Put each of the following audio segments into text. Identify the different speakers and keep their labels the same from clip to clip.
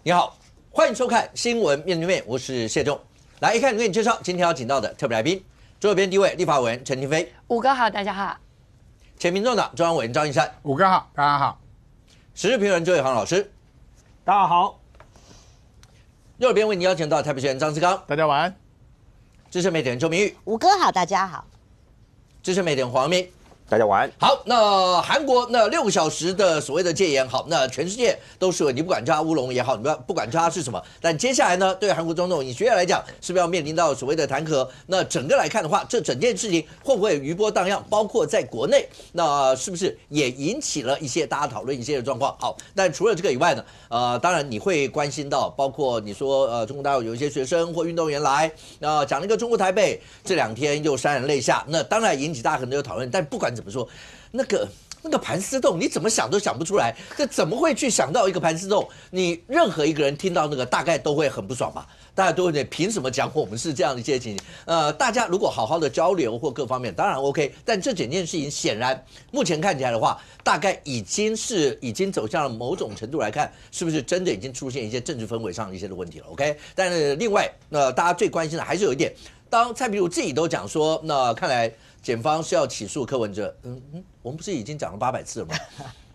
Speaker 1: 你好，欢迎收看《新闻面对面》，我是谢仲。来，一看给你介绍今天要请到的特别来宾，左边第一位立法委员陈亭妃，
Speaker 2: 五哥好，大家好。
Speaker 1: 前民众党中央委员张义善，
Speaker 3: 五哥好，大家好。
Speaker 1: 时事评论周伟航老师，
Speaker 4: 大家好。
Speaker 1: 右边为你邀请到台北市议员张志刚，
Speaker 3: 大家晚安。
Speaker 1: 资深媒体人周明玉，
Speaker 5: 五哥好，大家好。
Speaker 1: 资深媒体人黄明。
Speaker 4: 大家晚安。
Speaker 1: 好，那韩国那6个小时的所谓的戒严，好，那全世界都是你不管叫它乌龙也好，你不管叫它是什么，但接下来呢，对韩国总统尹锡悦来讲，是不是要面临到所谓的弹劾？那整个来看的话，这整件事情会不会余波荡漾？包括在国内，那是不是也引起了一些大家讨论一些的状况？好，但除了这个以外呢，当然你会关心到，包括你说中国大陆有一些学生或运动员来，讲了一个中国台北这2天又潸然泪下，那当然引起大家很多讨论，但不管怎么说，那个盘丝洞，你怎么想都想不出来，这怎么会去想到一个盘丝洞？你任何一个人听到那个，大概都会很不爽吧？大家都会凭什么讲我们是这样的一些情形？大家如果好好的交流或各方面，当然 OK。但这整件事情显然目前看起来的话，大概已经走向了某种程度来看，是不是真的已经出现一些政治氛围上的一些的问题了 ？OK。但是另外，大家最关心的还是有一点，当蔡壁如自己都讲说，那看来检方是要起诉柯文哲，我们不是已经讲了800次了吗？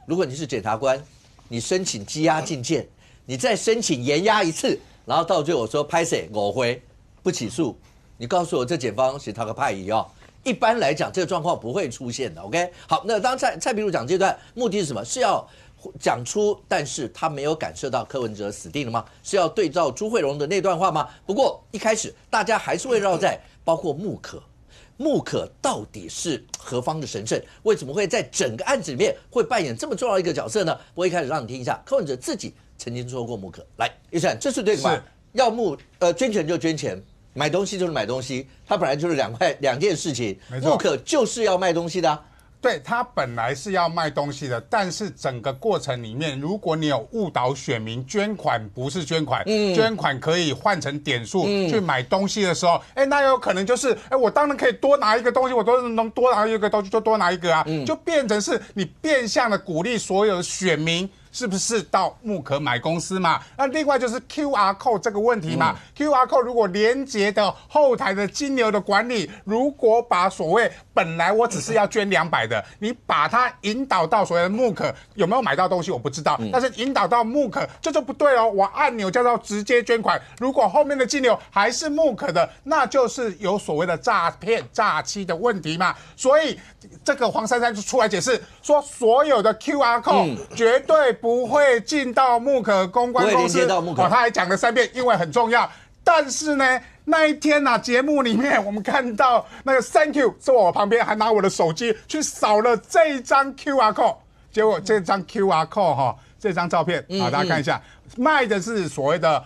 Speaker 1: 如果你是检察官，你申请羁押禁见，你再申请延押1次，然后到最后说拍谁5回不起诉，你告诉我这检方是他个派系哦。一般来讲，这个状况不会出现的。OK， 好，那当蔡壁如讲这段目的是什么？是要讲出，但是他没有感受到柯文哲死定了吗？是要对照朱慧荣的那段话吗？不过一开始大家还是会绕在包括穆可到底是何方的神圣？为什么会在整个案子里面会扮演这么重要一个角色呢？我一开始让你听一下，柯文哲自己曾经说过穆可。来，义善，这是对的吗？要捐钱就捐钱，买东西就是买东西，它本来就是两件事情。穆可就是要卖东西的
Speaker 3: 对，他本来是要卖东西的，但是整个过程里面，如果你有误导选民，捐款不是捐款，捐款可以换成点数去买东西的时候，那有可能就是，我当然可以多拿一个东西，我都能多拿一个东西就多拿一个啊，就变成是你变相的鼓励所有的选民。是不是到穆可买公司嘛？那另外就是 QR code 这个问题嘛。QR code 如果连结的后台的金流的管理，如果把所谓本来我只是要捐200的，你把它引导到所谓的穆可，有没有买到东西我不知道，但是引导到穆可这就不对哦。我按钮叫做直接捐款，如果后面的金流还是穆可的，那就是有所谓的诈骗诈欺的问题嘛。所以这个黄珊珊就出来解释说，所有的 QR code 绝对不会进到穆可公关公司，他还讲了3遍，因为很重要。但是呢，那一天节目里面我们看到那个 Thank you 坐我旁边，还拿我的手机去扫了这一张 QR code， 结果这张 QR code 这张照片大家看一下，卖的是所谓的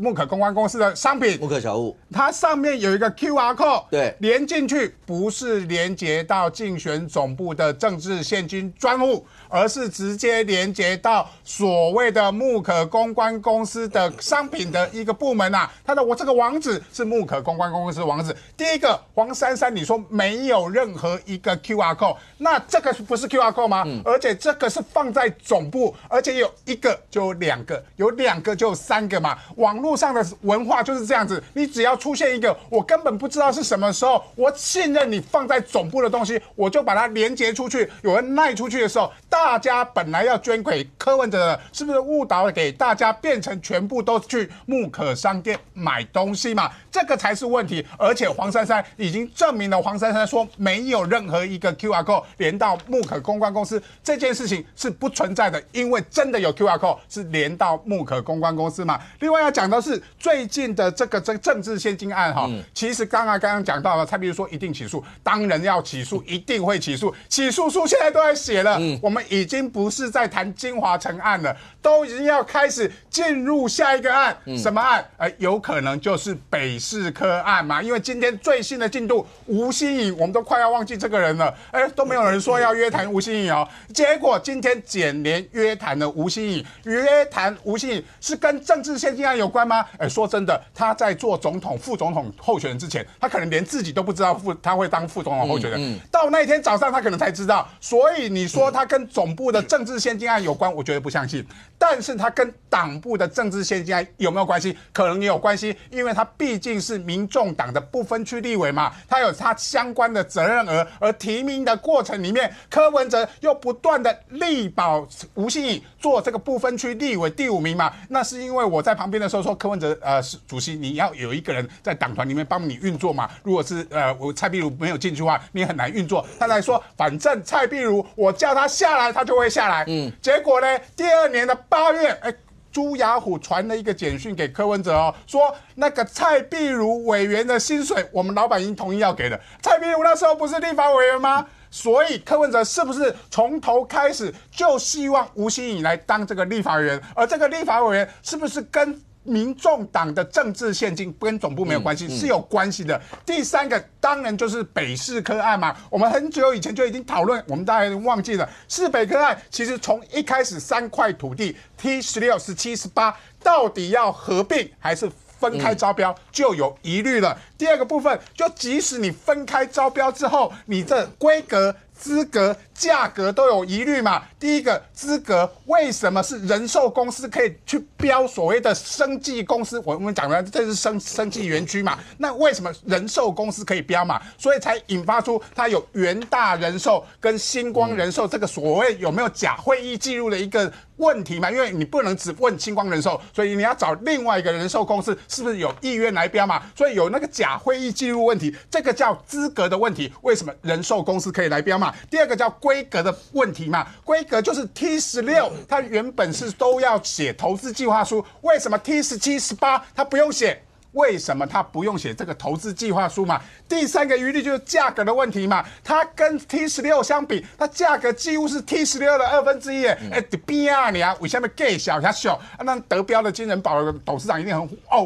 Speaker 3: 穆可公关公司的商品，
Speaker 1: 穆可小物，
Speaker 3: 它上面有一个 QR code，
Speaker 1: 对，
Speaker 3: 连进去不是连接到竞选总部的政治现金专户，而是直接连接到所谓的穆可公关公司的商品的一个部门啊。它的这个网址是穆可公关公司的网址。第一个，黄珊珊你说没有任何一个 QR code， 那这个不是 QR code 吗？而且这个是放在总部，而且有1个就有2个，有2个就有3个嘛。网络上的文化就是这样子，你只要出现一个我根本不知道是什么时候，我信任你放在总部的东西，我就把它连接出去，有人赖出去的时候，大家本来要捐给柯文哲的，是不是误导给大家变成全部都去穆可商店买东西嘛？这个才是问题。而且黄珊珊已经证明了，黄珊珊说没有任何一个 QR code 连到穆可公关公司，这件事情是不存在的，因为真的有 QR code 是连到穆可公关公司嘛。另外要讲的是最近的这个政治现金案其实刚刚讲到了，蔡壁如说一定起诉，当然要起诉，一定会起诉，起诉书现在都在写了，我们已经不是在谈金华城案了，都已经要开始进入下一个案，什么案？有可能就是北市科案嘛，因为今天最新的进度，吴欣颖，我们都快要忘记这个人了，都没有人说要约谈吴欣颖哦，结果今天检联约谈了吴欣颖，约谈吴吴欣颖是跟政治献金案有关吗？说真的，他在做总统、副总统候选人之前，他可能连自己都不知道他会当副总统候选人。到那一天早上，他可能才知道。所以你说他跟总部的政治献金案有关，我觉得不相信。但是他跟党部的政治献金案有没有关系？可能也有关系，因为他毕竟是民众党的不分区立委嘛，他有他相关的责任额，而提名的过程里面，柯文哲又不断的力保吴欣颖做这个不分区立委第5名嘛，那是因为我在旁边的时候说，柯文哲主席你要有一个人在党团里面帮你运作嘛，如果是我蔡壁如没有进去的话，你很难运作。他来说，反正蔡壁如我叫他下来，他就会下来。结果呢，第2年的8月，朱雅虎传了一个简讯给柯文哲说那个蔡壁如委员的薪水，我们老板已经同意要给了。蔡壁如那时候不是立法委员吗？所以柯文哲是不是从头开始就希望吴欣颖来当这个立法委员？而这个立法委员是不是跟民众党的政治献金跟总部没有关系，是有关系的。第3个当然就是北市科案嘛，我们很久以前就已经讨论，我们大家忘记了，市北科案其实从一开始3块土地 T16、17、18到底要合并还是分开招标就有疑虑了。第2个部分，就即使你分开招标之后，你这规格、资格、价格都有疑虑嘛。第一个资格，为什么是人寿公司可以去标所谓的生技公司？我们讲的这是生技园区嘛，那为什么人寿公司可以标嘛？所以才引发出它有元大人寿跟星光人寿这个所谓有没有假会议记录的一个问题嘛，因为你不能只问星光人寿，所以你要找另外一个人寿公司是不是有意愿来标嘛，所以有那个假会议记录问题，这个叫资格的问题，为什么人寿公司可以来标嘛？第2个叫规格的问题嘛，规格就是 T16，它原本是都要写投资计划书，为什么 T17、18它不用写？为什么他不用写这个投资计划书嘛？第3个疑虑就是价格的问题嘛，它跟 T16 相比，它价格几乎是 T16的1/2。边啊你啊，为什么给小下小？那得标的金人保的董事长一定很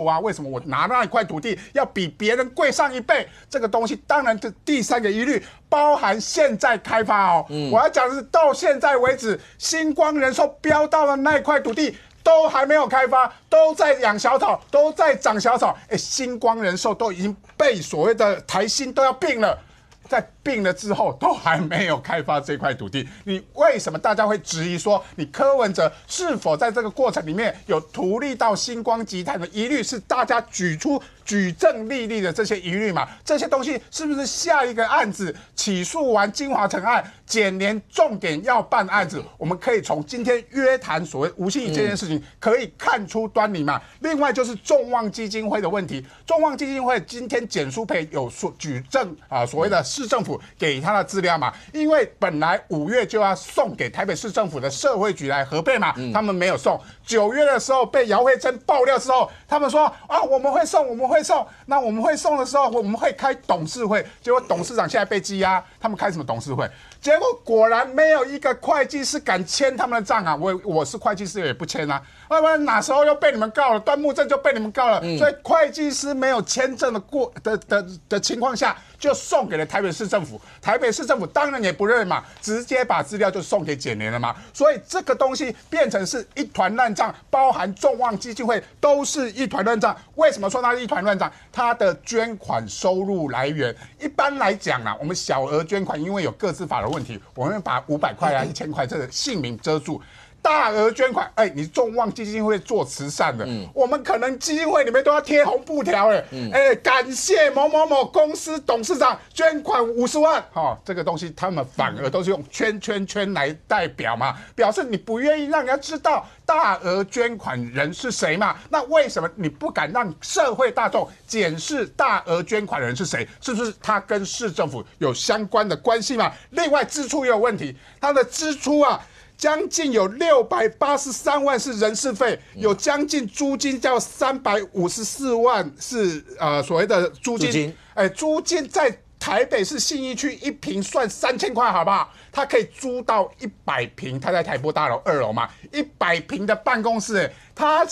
Speaker 3: 啊，为什么我拿那一块土地要比别人贵上1倍？这个东西当然这第3个疑虑包含现在开发我要讲的是到现在为止，星光人寿标到的那一块土地都还没有开发，都在养小草，都在长小草。星光人寿都已经被所谓的台新都要并了，在并了之后都还没有开发这块土地，你为什么大家会质疑说你柯文哲是否在这个过程里面有图利到星光集团的疑虑，是大家举证立例的这些疑虑嘛？这些东西是不是下一个案子起诉完金华城案，检联重点要办案子？我们可以从今天约谈所谓吴欣颖这件事情可以看出端倪嘛。另外就是众望基金会的问题，众望基金会今天简书培有举证所谓的市政府给他的资料嘛，因为本来5月就要送给台北市政府的社会局来核备嘛，他们没有送。9月的时候被姚慧珍爆料之后，他们说我们会送。那我们会送的时候，我们会开董事会。结果董事长现在被羁押，他们开什么董事会？结果果然没有一个会计师敢签他们的账啊！我是会计师也不签啊，要不然哪时候又被你们告了？端木正就被你们告了，所以会计师没有签证的情况下，就送给了台北市政府。台北市政府当然也不认嘛，直接把资料就送给检联了嘛。所以这个东西变成是一团乱账，包含众望基金会都是一团乱账。为什么说它是一团乱账？它的捐款收入来源，一般来讲我们小额捐款因为有个资法的问题，我们把500块1000块这个姓名遮住。大额捐款，你众望基金会做慈善的，我们可能基金会里面都要贴红布条感谢某某某公司董事长捐款50万，这个东西他们反而都是用圈来代表嘛，表示你不愿意让人家知道大额捐款人是谁嘛？那为什么你不敢让社会大众检视大额捐款人是谁？是不是他跟市政府有相关的关系嘛？另外支出也有问题，他的支出将近有683万是人事费，有将近租金叫354万是所谓的租金，租金在台北市信义区1坪算3000块，好不好？它可以租到100坪，它在台波大楼2楼嘛，100坪的办公室，它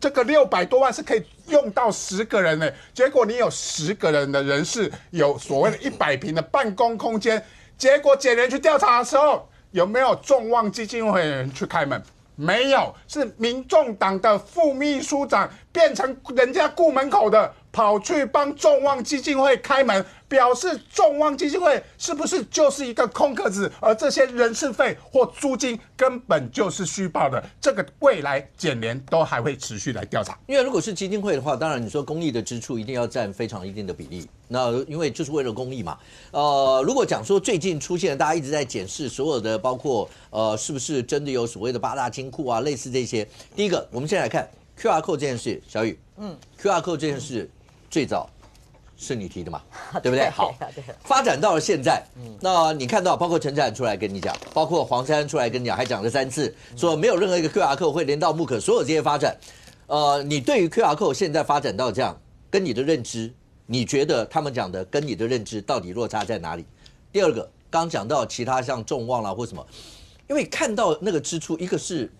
Speaker 3: 这个600多万是可以用到10个人的，结果你有10个人的人事，有所谓的100坪的办公空间，结果检联去调查的时候，有没有众望基金会的人去开门？没有，是民众党的副秘书长变成人家顾门口的，跑去帮众望基金会开门，表示众望基金会是不是就是一个空壳子，而这些人事费或租金根本就是虚报的。这个未来检联都还会持续来调查。
Speaker 1: 因为如果是基金会的话，当然你说公益的支出一定要占非常一定的比例。那因为就是为了公益嘛。如果讲说最近出现，大家一直在检视所有的，包括是不是真的有所谓的8大金库啊，类似这些。第一个，我们先来看 QR code 这件事，小雨，QR code 这件事最早是你提的嘛，对不对？好，发展到了现在，那你看到包括陈展出来跟你讲，包括黄珊出来跟你讲，还讲了3次，说没有任何一个 QR code 会连到木可所有这些发展。你对于 QR code 现在发展到这样，跟你的认知，你觉得他们讲的跟你的认知到底落差在哪里？第二个，刚讲到其他像众望啦或什么，因为看到那个支出，一个是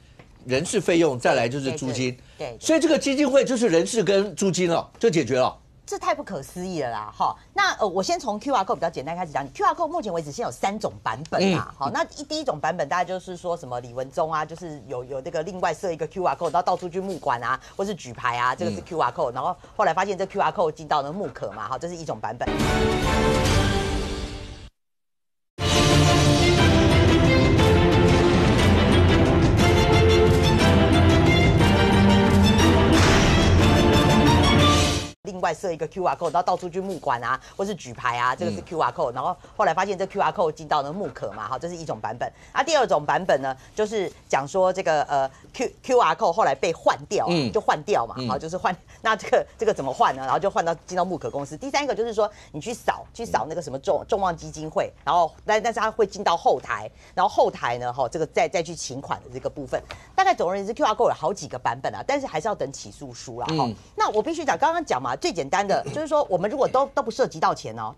Speaker 1: 人事费用，再来就是租金，对，所以这个基金会就是人事跟租金了，就解决了。
Speaker 2: 这太不可思议了啦！哈，那我先从 QR code 比较简单开始讲。QR code 目前为止现在有3种版本啦。好，那第一种版本大概就是说什么李文忠啊，就是有这个另外设一个 QR code， 然后到处去募款啊，或是举牌啊，这个是 QR code。然后后来发现这 QR code 进到了木可嘛，好，这是一种版本。另外设一个 QR code， 然后到处去募款啊，或是举牌啊，这个是 QR code。然后后来发现这 QR code 进到了木可嘛，好，这是一种版本。第二种版本呢，就是讲说这个QR code 后来被换掉，就换掉嘛，好，就是换。那这个怎么换呢？然后就换到进到木可公司。第三个就是说，你去扫那个什么众望基金会，然后但是它会进到后台，然后后台呢，这个再去请款的这个部分，大概总而言之 QR code 有好几个版本啊，但是还是要等起诉书啦。那我必须讲，刚刚讲嘛。最简单的就是说，我们如果都不涉及到钱哦，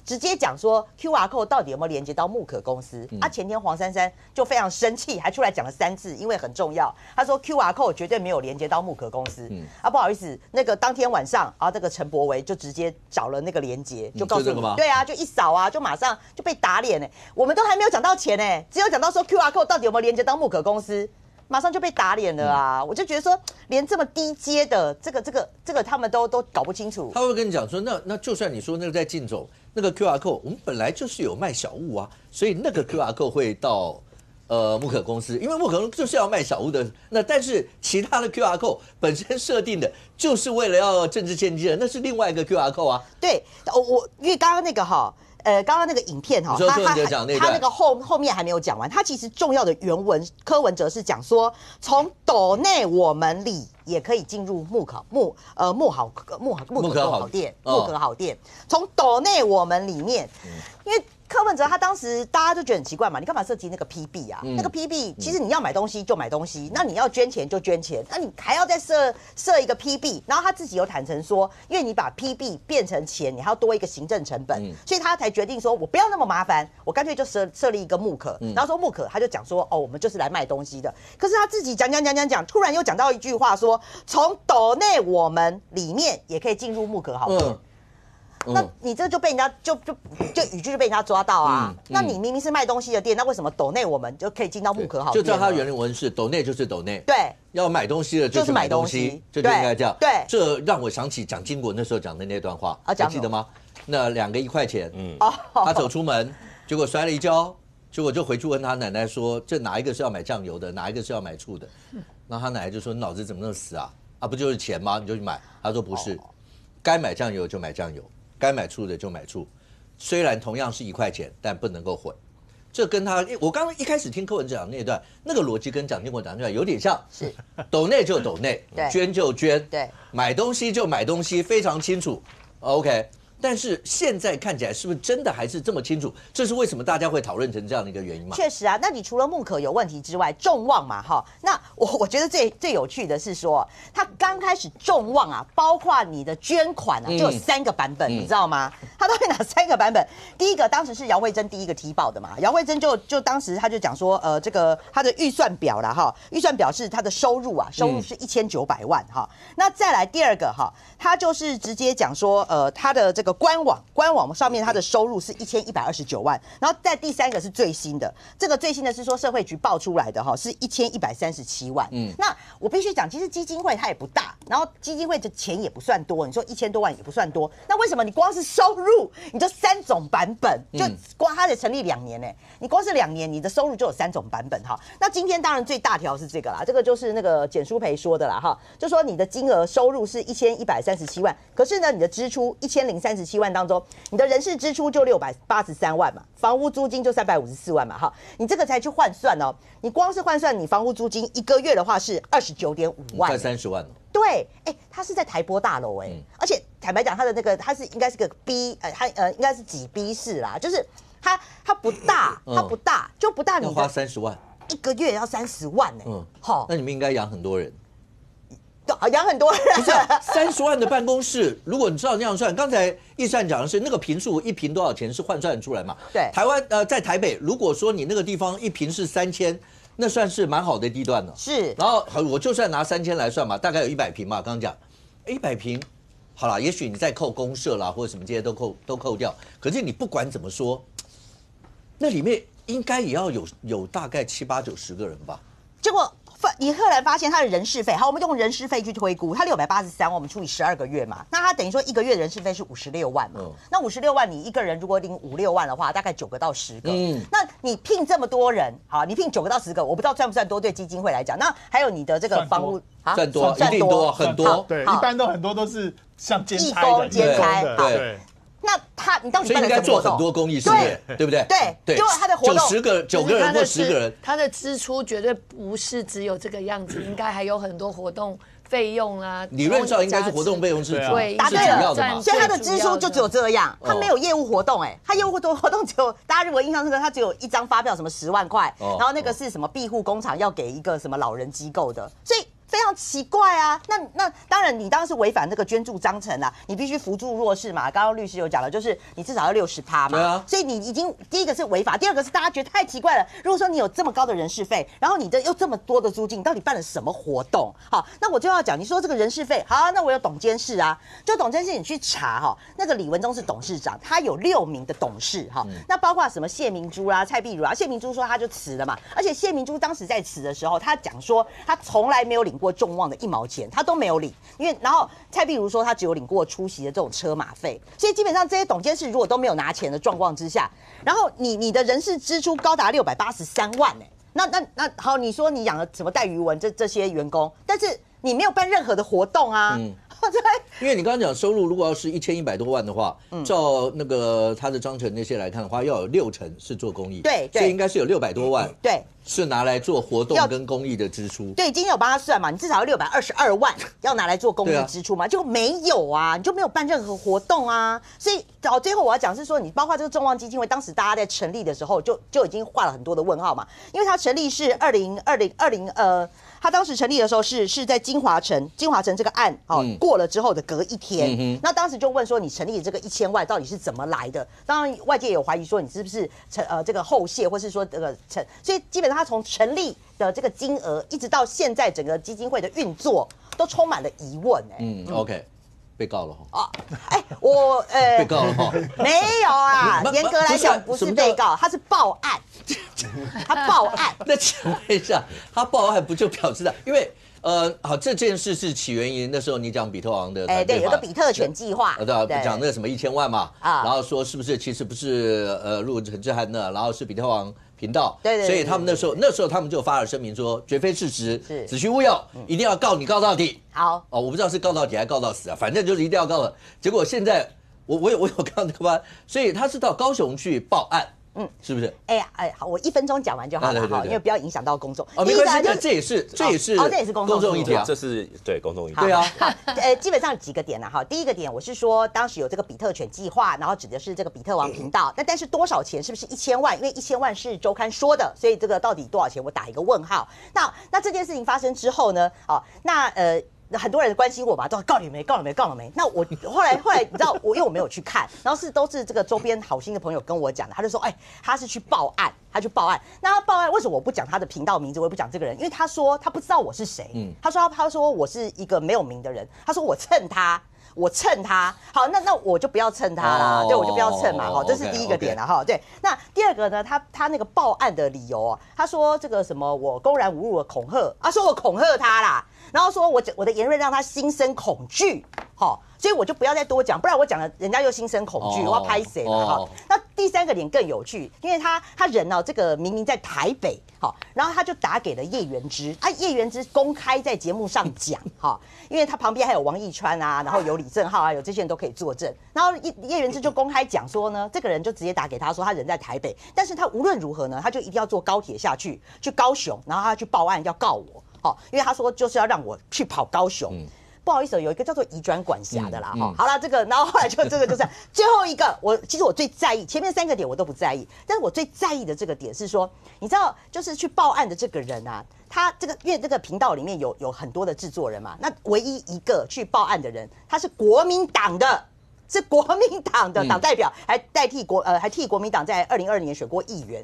Speaker 2: 直接讲说 QR code 到底有没有连接到木可公司？前天黄珊珊就非常生气，还出来讲了3次，因为很重要。他说 QR code 绝对没有连接到木可公司。不好意思，那个当天晚上这个陈柏惟就直接找了那个连接，就告诉你，对啊，就一扫啊，就马上就被打脸哎。我们都还没有讲到钱哎，只有讲到说 QR code 到底有没有连接到木可公司。马上就被打脸了啊！我就觉得说，连这么低阶的这个他们都搞不清楚。
Speaker 1: 他会跟你讲说，那就算你说那个在靳总那个 QR code， 我们本来就是有卖小物啊，所以那个 QR code 会到木可公司，因为木可公司就是要卖小物的。那但是其他的 QR code 本身设定的就是为了要政治献金的，那是另外一个 QR code 啊。
Speaker 2: 对，因为刚刚那个刚刚那个影片他那个后面还没有讲完，他其实重要的原文柯文哲是讲说，从斗内我们里也可以进入木可好店，从斗内我们里面，因为柯文哲他当时大家就觉得很奇怪嘛，你干嘛设计那个 PB 啊？那个 PB 其实你要买东西就买东西，那你要捐钱就捐钱，那你还要再设一个 PB， 然后他自己有坦诚说，因为你把 PB 变成钱，你还要多一个行政成本，所以他才决定说我不要那么麻烦，我干脆就设立一个木可，然后说木可他就讲说我们就是来卖东西的，可是他自己讲，突然又讲到一句话说，从斗内我们里面也可以进入木可好店。那你这就被人家就语句就被人家抓到啊！那你明明是卖东西的店，那为什么斗内我们就可以进到木可好店？
Speaker 1: 就知道他原文是斗内就是斗内，
Speaker 2: 对，
Speaker 1: 要买东西的就是买东西，这就应该这样。
Speaker 2: 对，
Speaker 1: 这让我想起蒋经国那时候讲的那段话，还记得吗？那2个1块钱，他走出门，结果摔了一跤，结果就回去问他奶奶说，这哪一个是要买酱油的，哪一个是要买醋的？然后他奶奶就说，你脑子怎么那么死啊？不就是钱吗？你就去买。他说不是，该买酱油就买酱油。该买醋的就买醋，虽然同样是1块钱，但不能够混。这跟我刚刚一开始听柯文哲讲那段，那个逻辑跟蒋经国讲出来有点像，
Speaker 2: 是
Speaker 1: 斗内就斗内，捐就捐，
Speaker 2: 对，
Speaker 1: 买东西就买东西，非常清楚。OK， 但是现在看起来是不是真的还是这么清楚？这是为什么大家会讨论成这样的一个原因吗？
Speaker 2: 确实啊，那你除了木可有问题之外，众望嘛，那我觉得最有趣的是说，他刚开始众望啊，包括你的捐款啊，就有3个版本，你知道吗？他都会拿3个版本。第一个当时是姚惠珍第一个提报的嘛，姚惠珍就当时他就讲说，这个他的预算表啦，预算表是他的收入是1900万那再来第二个他就是直接讲说，他的这个官网上面它的收入是1129万，然后在第三个是最新的，这个最新的是说社会局报出来的哈，是1137万。那我必须讲，其实基金会它也不大，然后基金会的钱也不算多，你说1000多万也不算多，那为什么你光是收入你就3种版本，就光它得成立2年呢？你光是2年你的收入就有3种版本哈。那今天当然最大条是这个啦，这个就是那个简书培说的啦哈，就说你的金额收入是1137万，可是呢你的支出1037万当中，你的人事支出就683万嘛，房屋租金就354万嘛哈，你这个才去换算哦，你光是换算你房屋租金1个月的话是29.5万，
Speaker 1: 快30万了。
Speaker 2: 对，它是在台波大楼而且坦白讲，它的那个它是应该是个 B， 应该是几 B 室啦，就是它不大，它不大，就不大，你
Speaker 1: 要花30万
Speaker 2: ，1个月要30万好，
Speaker 1: 那你们应该养很多人。
Speaker 2: 养很多人，
Speaker 1: 不是30万的办公室，如果你知道那样算，刚才易善讲的是那个坪数1坪多少钱是换算出来嘛？
Speaker 2: 对，
Speaker 1: 台湾在台北，如果说你那个地方1坪是3000，那算是蛮好的地段了。
Speaker 2: 是，
Speaker 1: 然后我就算拿3000来算嘛，大概有100坪嘛，刚刚讲100坪，好啦，也许你再扣公社啦或者什么这些都扣掉，可是你不管怎么说，那里面应该也要有大概7、8、90个人吧？
Speaker 2: 结果你赫然发现他的人事费，好，我们用人事费去推估，他683万，我们除以12个月嘛，那他等于说1个月的人事费是56万嘛，那56万你一个人如果领5、6万的话，大概9个到10个，那你聘这么多人，好，你聘9个到10个，我不知道算不算多，对基金会来讲，那还有你的这个房屋
Speaker 1: 算多，一定多，很多，
Speaker 3: 对，一般都很多都是像兼差的，
Speaker 2: 兼差，
Speaker 3: 对。
Speaker 2: 那你到底
Speaker 1: 所以应该做很多公益事业，对不对？
Speaker 2: 对，因为他的活动
Speaker 1: 9个人或10个人，
Speaker 5: 他的支出绝对不是只有这个样子，应该还有很多活动费用啊。
Speaker 1: 理论上应该是活动费用是
Speaker 2: 答对
Speaker 1: 了，
Speaker 2: 所以他的支出就只有这样，他没有业务活动，他业务活动只有大家如果印象深刻，他只有1张发票，什么10万块，然后那个是什么庇护工厂要给一个什么老人机构的，所以。非常奇怪啊！那当然，你当然是违反那个捐助章程啦，你必须扶助弱势嘛。刚刚律师有讲了，就是你至少要60%嘛。
Speaker 1: 对啊。
Speaker 2: 所以你已经第一个是违法，第二个是大家觉得太奇怪了。如果说你有这么高的人事费，然后你又这么多的租金，你到底办了什么活动？好，那我就要讲，你说这个人事费，好，那我有董监事啊，就董监事你去查哈，那个李文忠是董事长，他有6名的董事哈，那包括什么谢明珠啊、蔡碧如啊，谢明珠说他就辞了嘛，而且谢明珠当时在辞的时候，他讲说他从来没有领过众望的1毛钱，他都没有领，因为然后蔡碧如说他只有领过出席的这种车马费，所以基本上这些董监事如果都没有拿钱的状况之下，然后你的人事支出高达683万那好，你说你养了什么戴瑜文这些员工，但是你没有办任何的活动啊。
Speaker 1: 因为你刚刚讲收入如果要是1100多万的话，照那个他的章程那些来看的话，要有60%是做公益，
Speaker 2: 对，
Speaker 1: 所以应该是有600多万，
Speaker 2: 对，
Speaker 1: 是拿来做活动跟公益的支出。
Speaker 2: 对，今天有帮他算嘛，你至少要622万要拿来做公益支出嘛，就没有啊，你就没有办任何活动啊，所以最后我要讲是说，你包括这个众望基金会，当时大家在成立的时候就已经画了很多的问号嘛，因为它成立是他当时成立的时候是在金华城这个案过了之后的隔1天，那当时就问说你成立这个1000万到底是怎么来的？当然外界也有怀疑说你是不是这个后谢，或是说这个所以基本上他从成立的这个金额一直到现在整个基金会的运作都充满了疑问
Speaker 1: OK。被告了哈
Speaker 2: 我
Speaker 1: 被告了哈，
Speaker 2: 没有啊，严格来讲不是被告，他是报案，他报案。
Speaker 1: 那请问一下，他报案不就表示的？因为好，这件事是起源于那时候你讲比特王的
Speaker 2: 对，有个比特犬计划，
Speaker 1: 对，讲那个什么1000万嘛，然后说是不是其实不是陆陈志汉的，然后是比特王频道，
Speaker 2: 对，
Speaker 1: 所以他们那时候他们就发了声明说绝非事实，子虚乌有，一定要告你告到底。
Speaker 2: 好，
Speaker 1: 我不知道是告到底还告到死啊，反正就是一定要告的。结果现在我有看那个吧，所以他是到高雄去报案。是不是？
Speaker 2: 好，我1分钟讲完就好了哈，因为不要影响到公众。
Speaker 1: 没关系，这也是
Speaker 2: 公众
Speaker 1: 议题啊，
Speaker 4: 这是对公众议题。
Speaker 1: 对啊，
Speaker 2: 基本上几个点哈。第一个点，我是说当时有这个比特犬计划，然后指的是这个比特王频道。但是多少钱？是不是1000万？因为1000万是周刊说的，所以这个到底多少钱？我打一个问号。那这件事情发生之后呢？很多人关心我嘛，都告你没？那我后来你知道，因为我没有去看，然后都是这个周边好心的朋友跟我讲的，他就说，他是去报案，他去报案。那他报案为什么我不讲他的频道名字，我也不讲这个人？因为他说他不知道我是谁，他说我是一个没有名的人，他说我蹭他。我蹭他，好，那我就不要蹭他啦，对，我就不要蹭嘛，哈，这是第一个点了哈，对。那第二个呢，他那个报案的理由啊，他说这个什么我公然侮辱了恐吓，说我恐吓他啦，然后说我的言论让他心生恐惧，好。所以我就不要再多讲，不然我讲了，人家又心生恐惧，我要拍谁了哈？那第三个点更有趣，因为他人这个明明在台北，好，然后他就打给了叶元之，叶元之公开在节目上讲，哈，因为他旁边还有王义川啊，然后有李正浩啊，有这些人都可以作证，然后叶元之就公开讲说呢，这个人就直接打给他说他人在台北，但是他无论如何呢，他就一定要坐高铁下去高雄，然后他去报案要告我，好，因为他说就是要让我去跑高雄。不好意思，有一个叫做移转管辖的啦，好了，这个，然后后来就这个就是最后一个，其实我最在意前面3个点我都不在意，但是我最在意的这个点是说，你知道，就是去报案的这个人啊，他这个因为这个频道里面有很多的制作人嘛，那唯一一个去报案的人，他是国民党的。是国民党的党代表，还替国民党在2020年选过议员。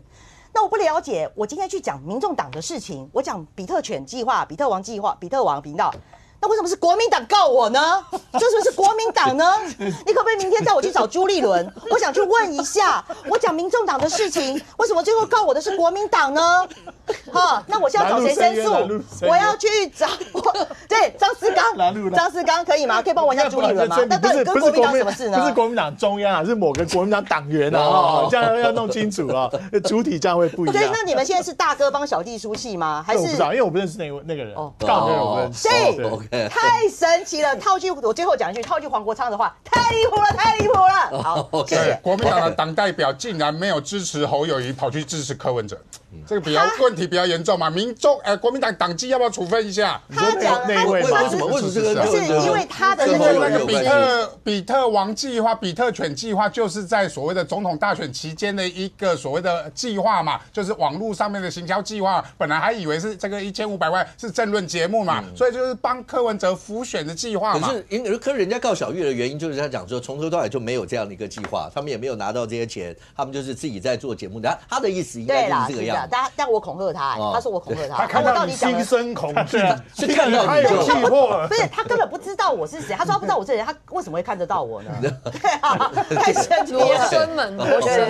Speaker 2: 那我不了解，我今天去讲民众党的事情，我讲比特犬计划、比特王计划、比特王频道。那为什么是国民党告我呢？这是不是国民党呢？你可不可以明天带我去找朱立伦？我想去问一下，我讲民众党的事情，为什么最后告我的是国民党呢？那我现在找谁申诉？我要去找对张思刚可以吗？可以帮我一下朱立伦吗？那到底跟国民党什么事呢？
Speaker 6: 不是国民党中央啊，是某个国民党党员啊，这样要弄清楚啊，主体这样会不一样。
Speaker 2: 对，那你们现在是大哥帮小弟出气吗？还是
Speaker 6: 我不知道，因为我不认识那个人，告人我不认识。
Speaker 2: 对，太神奇了！我最后讲一句，套句黄国昌的话，太离谱了！好，谢谢。
Speaker 3: 国民党的党代表竟然没有支持侯友宜，跑去支持柯文哲，这个问题比较严重嘛？国民党党纪要不要处分一下？
Speaker 2: 他讲
Speaker 6: 那位
Speaker 1: 为什么这个？
Speaker 2: 是因为他的
Speaker 3: 那个比特王计划、比特犬计划，就是在所谓的总统大选期间的一个所谓的计划嘛，就是网络上面的行销计划。本来还以为是这个1500万是政论节目嘛，所以就是帮柯文哲辅选的计划嘛。
Speaker 1: 可是人家告小玉的原因就是他讲说从头到尾就没有这样的一个计划，他们也没有拿到这些钱，他们就是自己在做节目。他的意思应该就是这个样子。
Speaker 2: 但我恐吓他，他说我恐吓他，
Speaker 6: 他看到你心生恐惧，
Speaker 1: 是看到你就
Speaker 6: 气魄。
Speaker 2: 不是他根本不知道我是谁，他说他不知道我是谁，他为什么会看得到我呢？对啊，太神奇了。
Speaker 5: 罗生门，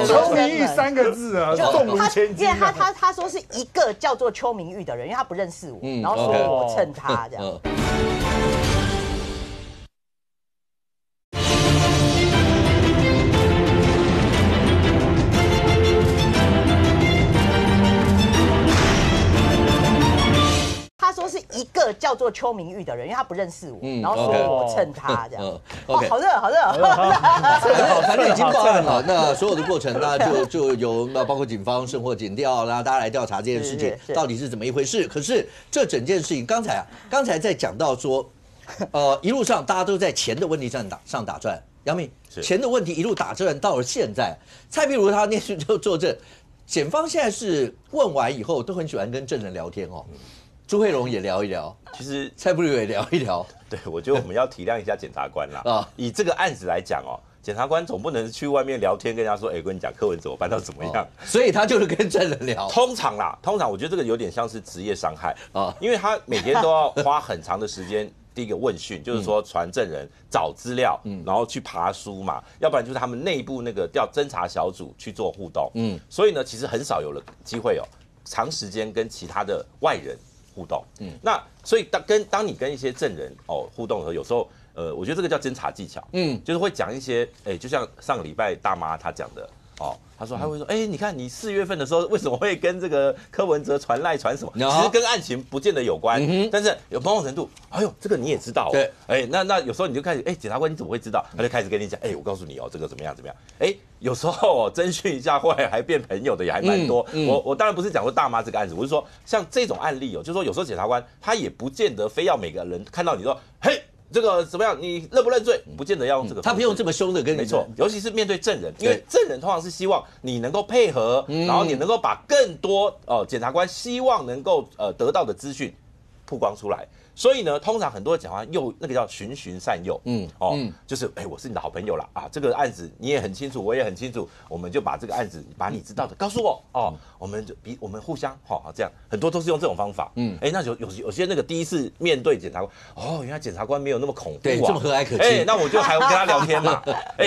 Speaker 6: 邱明玉3个字啊，重如千金。
Speaker 2: 因为他说是一个叫做邱明玉的人，因为他不认识我，然后说我蹭他这样。他说是一个叫做邱明玉的人，因为他不认识我，然后说我蹭他这样。好热，
Speaker 1: 反正已经报案了。那所有的过程呢，就由包括警方、甚或检调，然后大家来调查这件事情到底是怎么一回事。可是这整件事情，刚才在讲到说，一路上大家都在钱的问题上打转。杨明，钱的问题一路打转到了现在，蔡壁如他那时就作证，检方现在是问完以后都很喜欢跟证人聊天哦。朱慧荣也聊一聊，
Speaker 4: 其实
Speaker 1: 蔡壁如也聊一聊。
Speaker 4: 对，我觉得我们要体谅一下检察官啦。以这个案子来讲哦，检察官总不能去外面聊天跟人家说，我跟你讲柯文哲我办到怎么样，
Speaker 1: 所以他就是跟证人聊。
Speaker 4: 通常我觉得这个有点像是职业伤害啊，因为他每天都要花很长的时间。第一个问讯就是说传证人找资料，然后去爬书嘛，要不然就是他们内部那个侦查小组去做互动，所以呢，其实很少有了机会长时间跟其他的外人互动，那所以当你跟一些证人互动的时候，有时候我觉得这个叫侦查技巧，就是会讲一些就像上个礼拜大妈她讲的他会说，你看你4月份的时候为什么会跟这个柯文哲传赖传什么？其实跟案情不见得有关，但是有某种程度，这个你也知道，对，那有时候你就开始，检察官你怎么会知道？他就开始跟你讲，我告诉你这个怎么样，有时候侦讯一下，后来还变朋友的也还蛮多。我当然不是讲说大妈这个案子，我是说像这种案例就是说有时候检察官他也不见得非要每个人看到你说，嘿。这个怎么样？你认不认罪？不见得要用这个方式，
Speaker 1: 他不用这么凶的跟你。
Speaker 4: 没错，尤其是面对证人，因为证人通常是希望你能够配合，然后你能够把更多检察官希望能够得到的资讯曝光出来。所以呢，通常很多检察官又那个叫循循善诱，就是我是你的好朋友啦啊，这个案子你也很清楚，我也很清楚，我们就把这个案子把你知道的告诉我我们就我们互相这样，很多都是用这种方法，那有些那个第一次面对检察官，原来检察官没有那么恐怖
Speaker 1: 对，这么和蔼可亲，
Speaker 4: 那我就还跟他聊天嘛，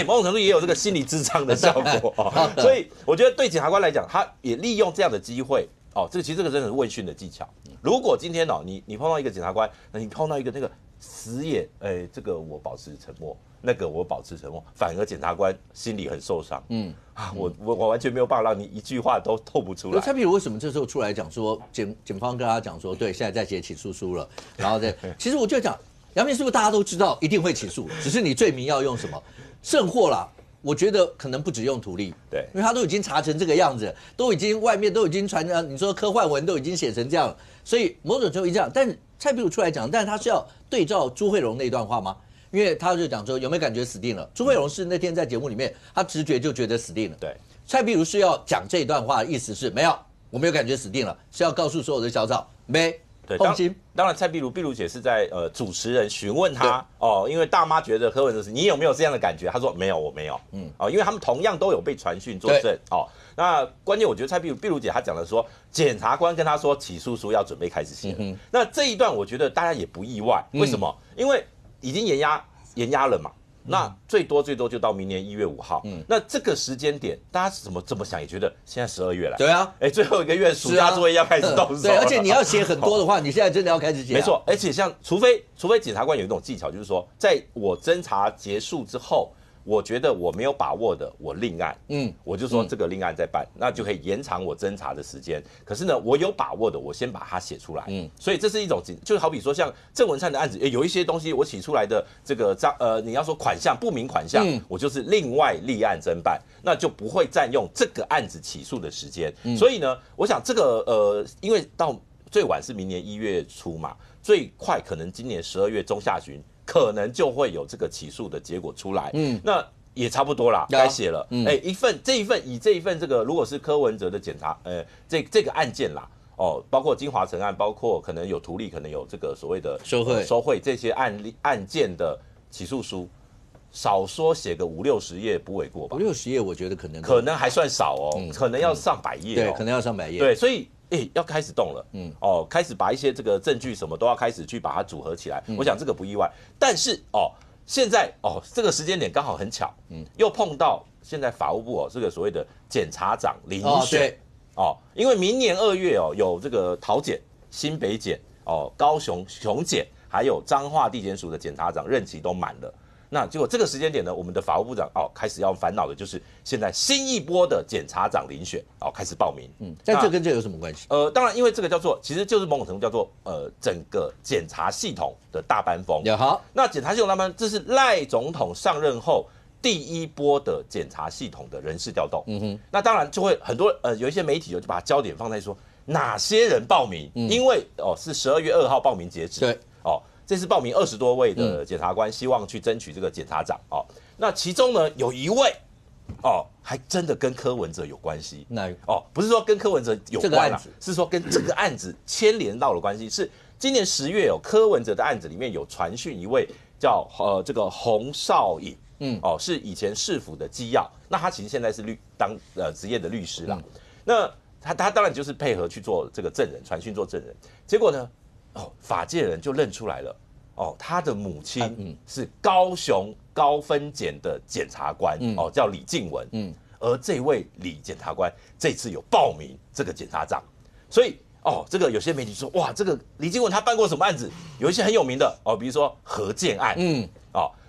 Speaker 4: 某种程度也有这个心理智障的效果所以我觉得对检察官来讲，他也利用这样的机会。其实这个真的是问讯的技巧。如果今天你碰到一个检察官，那你碰到一个那个死眼，这个我保持沉默，那个我保持沉默，反而检察官心里很受伤。我完全没有办法让你一句话都透不出来。
Speaker 1: 蔡壁如为什么这时候出来讲说，检方跟他讲说，对，现在在写起诉书了，然后其实我就讲，杨明是不是大家都知道一定会起诉，只是你罪名要用什么，甚或啦。我觉得可能不只用图利，
Speaker 4: 对，
Speaker 1: 因为他都已经查成这个样子，都已经外面都已经传你说科幻文都已经写成这样，所以某种程度这样。但是蔡壁如出来讲，但是他是要对照朱慧荣那段话吗？因为他就讲说有没有感觉死定了？朱慧荣是那天在节目里面，他直觉就觉得死定了。
Speaker 4: 对，
Speaker 1: 蔡壁如是要讲这一段话，意思是没有，我没有感觉死定了，是要告诉所有的小草没。
Speaker 4: 对，当然，蔡壁如姐是在主持人询问他因为大妈觉得柯文哲是你有没有这样的感觉？他说没有，我没有，因为他们同样都有被传讯作证那关键我觉得蔡壁如姐她讲的说，检察官跟他说起诉书要准备开始写了，那这一段我觉得大家也不意外，为什么？因为已经延押了嘛。那最多就到明年1月5号。那这个时间点，大家怎么想也觉得现在12月了。
Speaker 1: 对啊，
Speaker 4: 最后1个月暑假作业要开始动手。
Speaker 1: 对，而且你要写很多的话，你现在真的要开始写。
Speaker 4: 没错，而且除非检察官有一种技巧，就是说，在我侦查结束之后，我觉得我没有把握的，我另案，我就说这个另案再办，那就可以延长我侦查的时间。可是呢，我有把握的，我先把它写出来，所以这是一种，就好比说像郑文灿的案子，有一些东西我起出来的这个你要说款项不明款项，我就是另外立案侦办，那就不会占用这个案子起诉的时间。所以呢，我想这个因为到最晚是明年1月初嘛，最快可能今年12月中下旬。可能就会有这个起诉的结果出来，那也差不多啦，该写了。这一份这个如果是柯文哲的检查，这个案件啦，包括金华城案，包括可能有图利，可能有这个所谓的收贿这些案件的起诉书，少说写个50-60页不为过吧
Speaker 1: ？50-60页我觉得可能
Speaker 4: 还算少可能要上100页
Speaker 1: 对，可能要上100页。
Speaker 4: 对，所以。要开始动了，开始把一些这个证据什么都要开始去把它组合起来。我想这个不意外，但是现在这个时间点刚好很巧，又碰到现在法务部这个所谓的检察长遴选因为明年2月有这个桃检、新北检高雄检，还有彰化地检署的检察长任期都满了。那结果这个时间点呢，我们的法务部长开始要烦恼的就是现在新一波的检察长遴选开始报名。
Speaker 1: 但这跟这有什么关系？
Speaker 4: 当然，因为这个其实就是某种程度叫做整个检察系统的大班风。
Speaker 1: 好，
Speaker 4: 那检察系统大班，这是赖总统上任后第一波的检察系统的人事调动。那当然就会很多有一些媒体就把焦点放在说哪些人报名，因为是12月2号报名截止。
Speaker 1: 对，
Speaker 4: 这次报名20多位的检察官，希望去争取这个检察长那其中呢有一位还真的跟柯文哲有关系。不是说跟柯文哲有关啦，是说跟这个案子牵连到了关系。是今年10月柯文哲的案子里面有传讯一位叫这个洪绍颖，是以前市府的机要，那他其实现在是职业的律师啦。那他当然就是配合去做这个证人传讯做证人，结果呢？法界人就认出来了，他的母亲是高雄高分检的检察官，叫李静文，而这位李检察官这次有报名这个检察长，所以这个有些媒体说，哇，这个李静文他办过什么案子？有一些很有名的比如说何建案，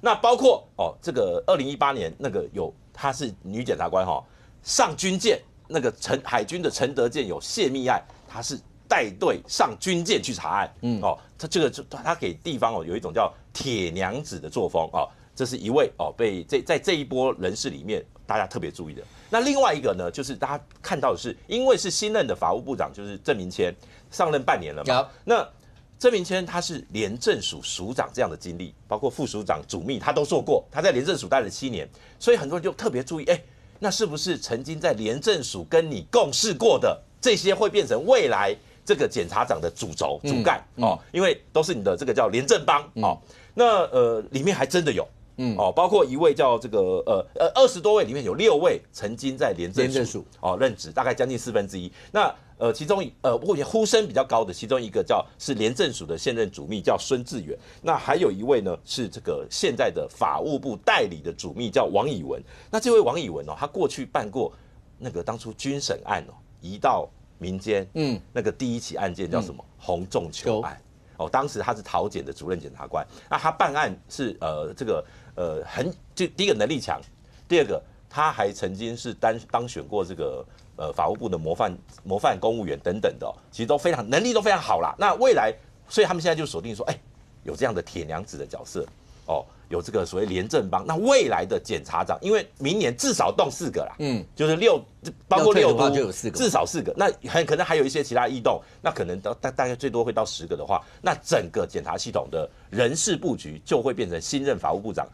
Speaker 4: 那包括这个2018年那个她是女检察官上军舰那个海军的陈德健有泄密案，她是。带队上军舰去查案，他给地方有一种叫铁娘子的作风这是一位被在这一波人士里面大家特别注意的。那另外一个呢，就是大家看到的是，因为是新任的法务部长，就是郑明谦上任半年了嘛，那郑明谦他是廉政署署长这样的经历，包括副署长、主秘他都做过，他在廉政署待了7年，所以很多人就特别注意，那是不是曾经在廉政署跟你共事过的这些会变成未来这个检察长的主轴主干哦，因为都是你的这个叫廉政帮哦。那里面还真的有。包括一位叫这个20多位里面有6位曾经在廉政署任职，大概将近1/4。那其中目前呼声比较高的，其中一个是廉政署的现任主秘叫孙志远，那还有一位呢是这个现在的法务部代理的主秘叫王以文。那这位王以文他过去办过那个当初军审案移到民间，那个第1起案件叫什么洪仲丘案。当时他是桃检的主任检察官，那他办案是就第一个能力强，第二个他还曾经是当选过这个法务部的模范公务员等等的，其实都非常能力都非常好啦。那未来，所以他们现在就锁定说，有这样的铁娘子的角色，有这个所谓廉政帮。那未来的检察长，因为明年至少动4个啦，就是包括6都
Speaker 1: 就有4个，
Speaker 4: 至少4个。那很可能还有一些其他异动，那可能大概最多会到10个的话，那整个检察系统的人事布局就会变成新任法务部长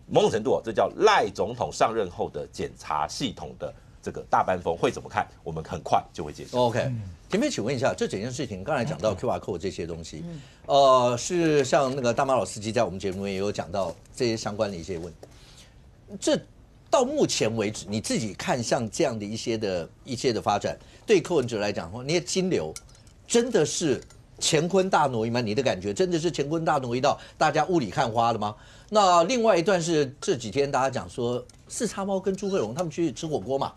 Speaker 4: 某种程度这叫赖总统上任后的检察系统的这个大班风会怎么看？我们很快就会介绍。
Speaker 1: OK， 田飞，请问一下，这整件事情刚才讲到 QR code 这些东西，是像那个大马老司机在我们节目里面也有讲到这些相关的一些问题。这到目前为止，你自己看像这样的一些的发展，对柯文哲来讲，那些金流真的是乾坤大挪移吗？你的感觉真的是乾坤大挪移到大家雾里看花了吗？那另外一段是这几天大家讲说4叉猫跟朱慧荣他们去吃火锅嘛，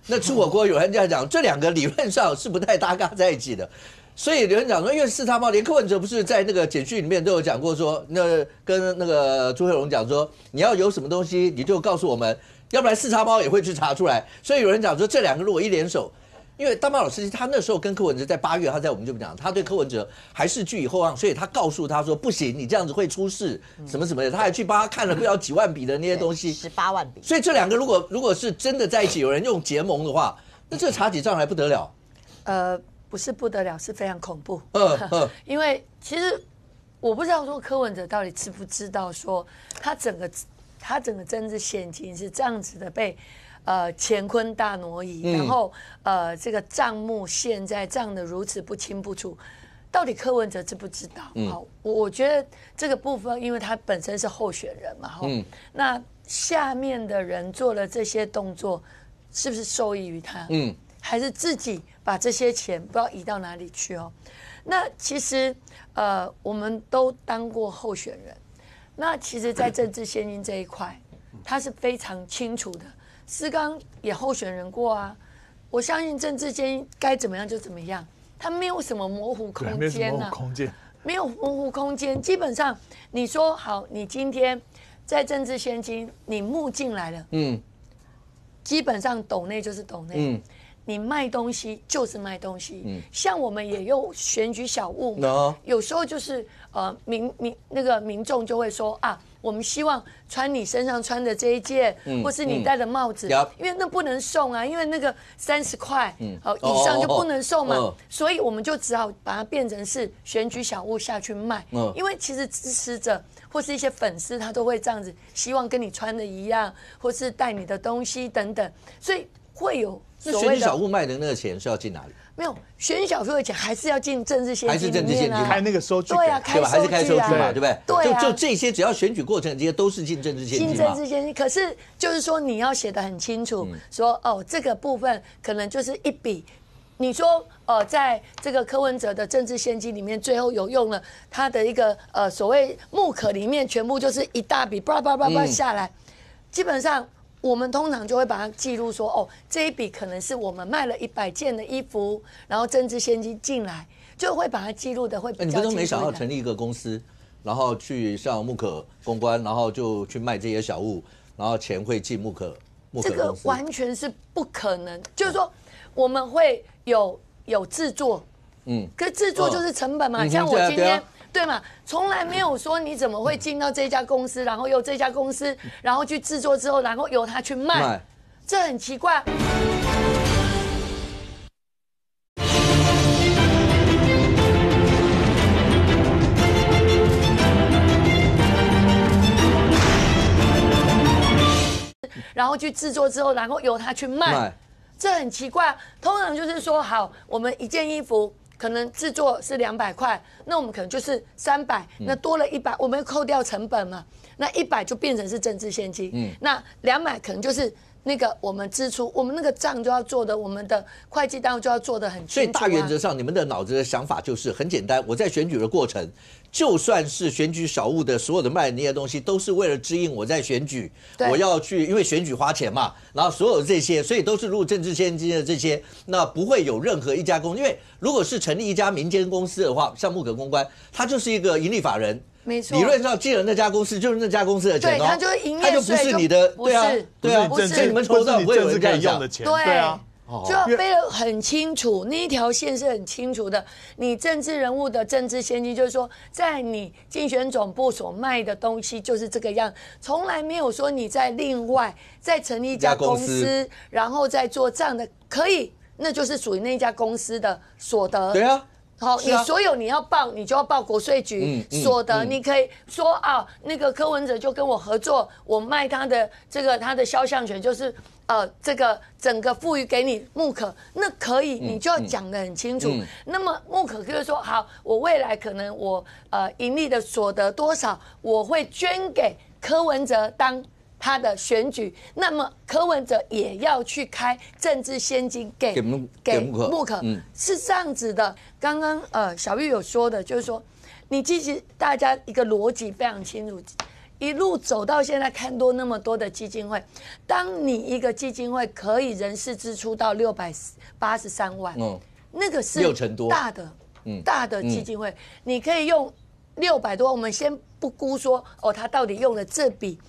Speaker 1: 那吃火锅有人这样讲，这2个理论上是不太搭嘎在一起的。所以有人讲说，因为4叉猫连柯文哲不是在那个简讯里面都有讲过说，那跟那个朱慧荣讲说，你要有什么东西你就告诉我们，要不然4叉猫也会去查出来。所以有人讲说，这2个如果一联手。因为大马老师他那时候跟柯文哲在8月，他在我们这边讲，他对柯文哲还是寄予厚望，所以他告诉他说不行，你这样子会出事，什么什么的，他还去帮他看了不要几万笔的那些东西
Speaker 2: ，18万笔。
Speaker 1: 所以这2个如果是真的在一起，有人用结盟的话，那这查起账来不得了。
Speaker 5: 不是不得了，是非常恐怖。因为其实我不知道说柯文哲到底知不知道说他整个政治现金是这样子的被。乾坤大挪移，然后这个账目现在账得如此不清不楚，到底柯文哲知不知道？好，我觉得这个部分，因为他本身是候选人嘛，那下面的人做了这些动作，是不是受益于他？还是自己把这些钱不知道移到哪里去哦？那其实我们都当过候选人，那其实，在政治现金这一块，他是非常清楚的。思刚也候选人过啊，我相信政治间该怎么样就怎么样，他没有什么模糊空间啊，没有模糊空间。基本上你说好，你今天在政治现金你募进来了，基本上斗内就是斗内，你卖东西就是卖东西。像我们也有选举小物嘛，有时候就是民众就会说啊。我们希望穿你身上穿的这一件，或是你戴的帽子，因为那不能送啊，因为那个30块以上就不能送嘛，所以我们就只好把它变成是选举小物下去卖。因为其实支持者或是一些粉丝，他都会这样子，希望跟你穿的一样，或是带你的东西等等，所以会有所谓的。
Speaker 1: 那选举小物卖的那个钱是要进哪里？
Speaker 5: 没有选举小物的钱还是要进政治现金里面啊，
Speaker 6: 开那个收据，
Speaker 5: 对啊，
Speaker 1: 对吧？还是开收据嘛，对不对？
Speaker 5: 对啊，
Speaker 1: 就这些，只要选举过程这些都是进政治现金嘛。
Speaker 5: 进政治现金，可是就是说你要写得很清楚，说这个部分可能就是一笔。你说在这个柯文哲的政治现金里面，最后有用了他的一个所谓募可里面，全部就是一大笔，叭叭叭叭下来，基本上。我们通常就会把它记录说，这一笔可能是我们卖了100件的衣服，然后政治现金进来，就会把它记录的会比较清楚。
Speaker 1: 你们都没想要成立一个公司，然后去向木可公关，然后就去卖这些小物，然后钱会进木可
Speaker 5: 这个完全是不可能。就是说，我们会有制作，可是制作就是成本嘛。像我今天。对嘛？从来没有说你怎么会进到这家公司，然后由这家公司，然后去制作之后，然后由他去卖，这很奇怪。然后去制作之后，然后由他去卖，这很奇怪。通常就是说，好，我们一件衣服。可能制作是200块，那我们可能就是300，那多了100，我们扣掉成本嘛，那100就变成是政治现金，那200可能就是那个我们支出，我们那个账就要做的，我们的会计单位就要做得很清楚。
Speaker 1: 所以大原则上，你们的脑子的想法就是很简单，我在选举的过程，就算是选举小物的所有的卖的那些东西，都是为了支应我在选举，我要去，因为选举花钱嘛，然后所有这些，所以都是入政治现金的这些，那不会有任何一家公司，因为如果是成立一家民间公司的话，像木可公关，它就是一个盈利法人。
Speaker 5: 没错，
Speaker 1: 理论上进了那家公司就是那家公司的钱
Speaker 5: 对，它就是营
Speaker 1: 它就不
Speaker 5: 业税，
Speaker 1: 是你的，对啊，对啊，
Speaker 5: 不是
Speaker 1: 所以你们头上不会有人这样
Speaker 6: 用的钱，对啊。
Speaker 5: 就要背得很清楚，那一条线是很清楚的。你政治人物的政治现金，就是说，在你竞选总部所卖的东西就是这个样，从来没有说你在另外再成立一家公司，然后再做这样的，可以，那就是属于那家公司的所得。
Speaker 1: 对啊。
Speaker 5: 好，你所有你要报，你就要报国税局所得。你可以说啊，那个柯文哲就跟我合作，我卖他的他的肖像权，就是这个整个赋予给你木可，那可以，你就要讲得很清楚。那么木可就是说，好，我未来可能我盈利的所得多少，我会捐给柯文哲当他的选举，那么柯文哲也要去开政治现金给木可，是这样子的。刚刚小玉有说的，就是说，你其实大家一个逻辑非常清楚，一路走到现在，看多那么多的基金会，当你一个基金会可以人事支出到683万，那个是6成多大的基金会，你可以用600多，我们先不估说他到底用了这笔。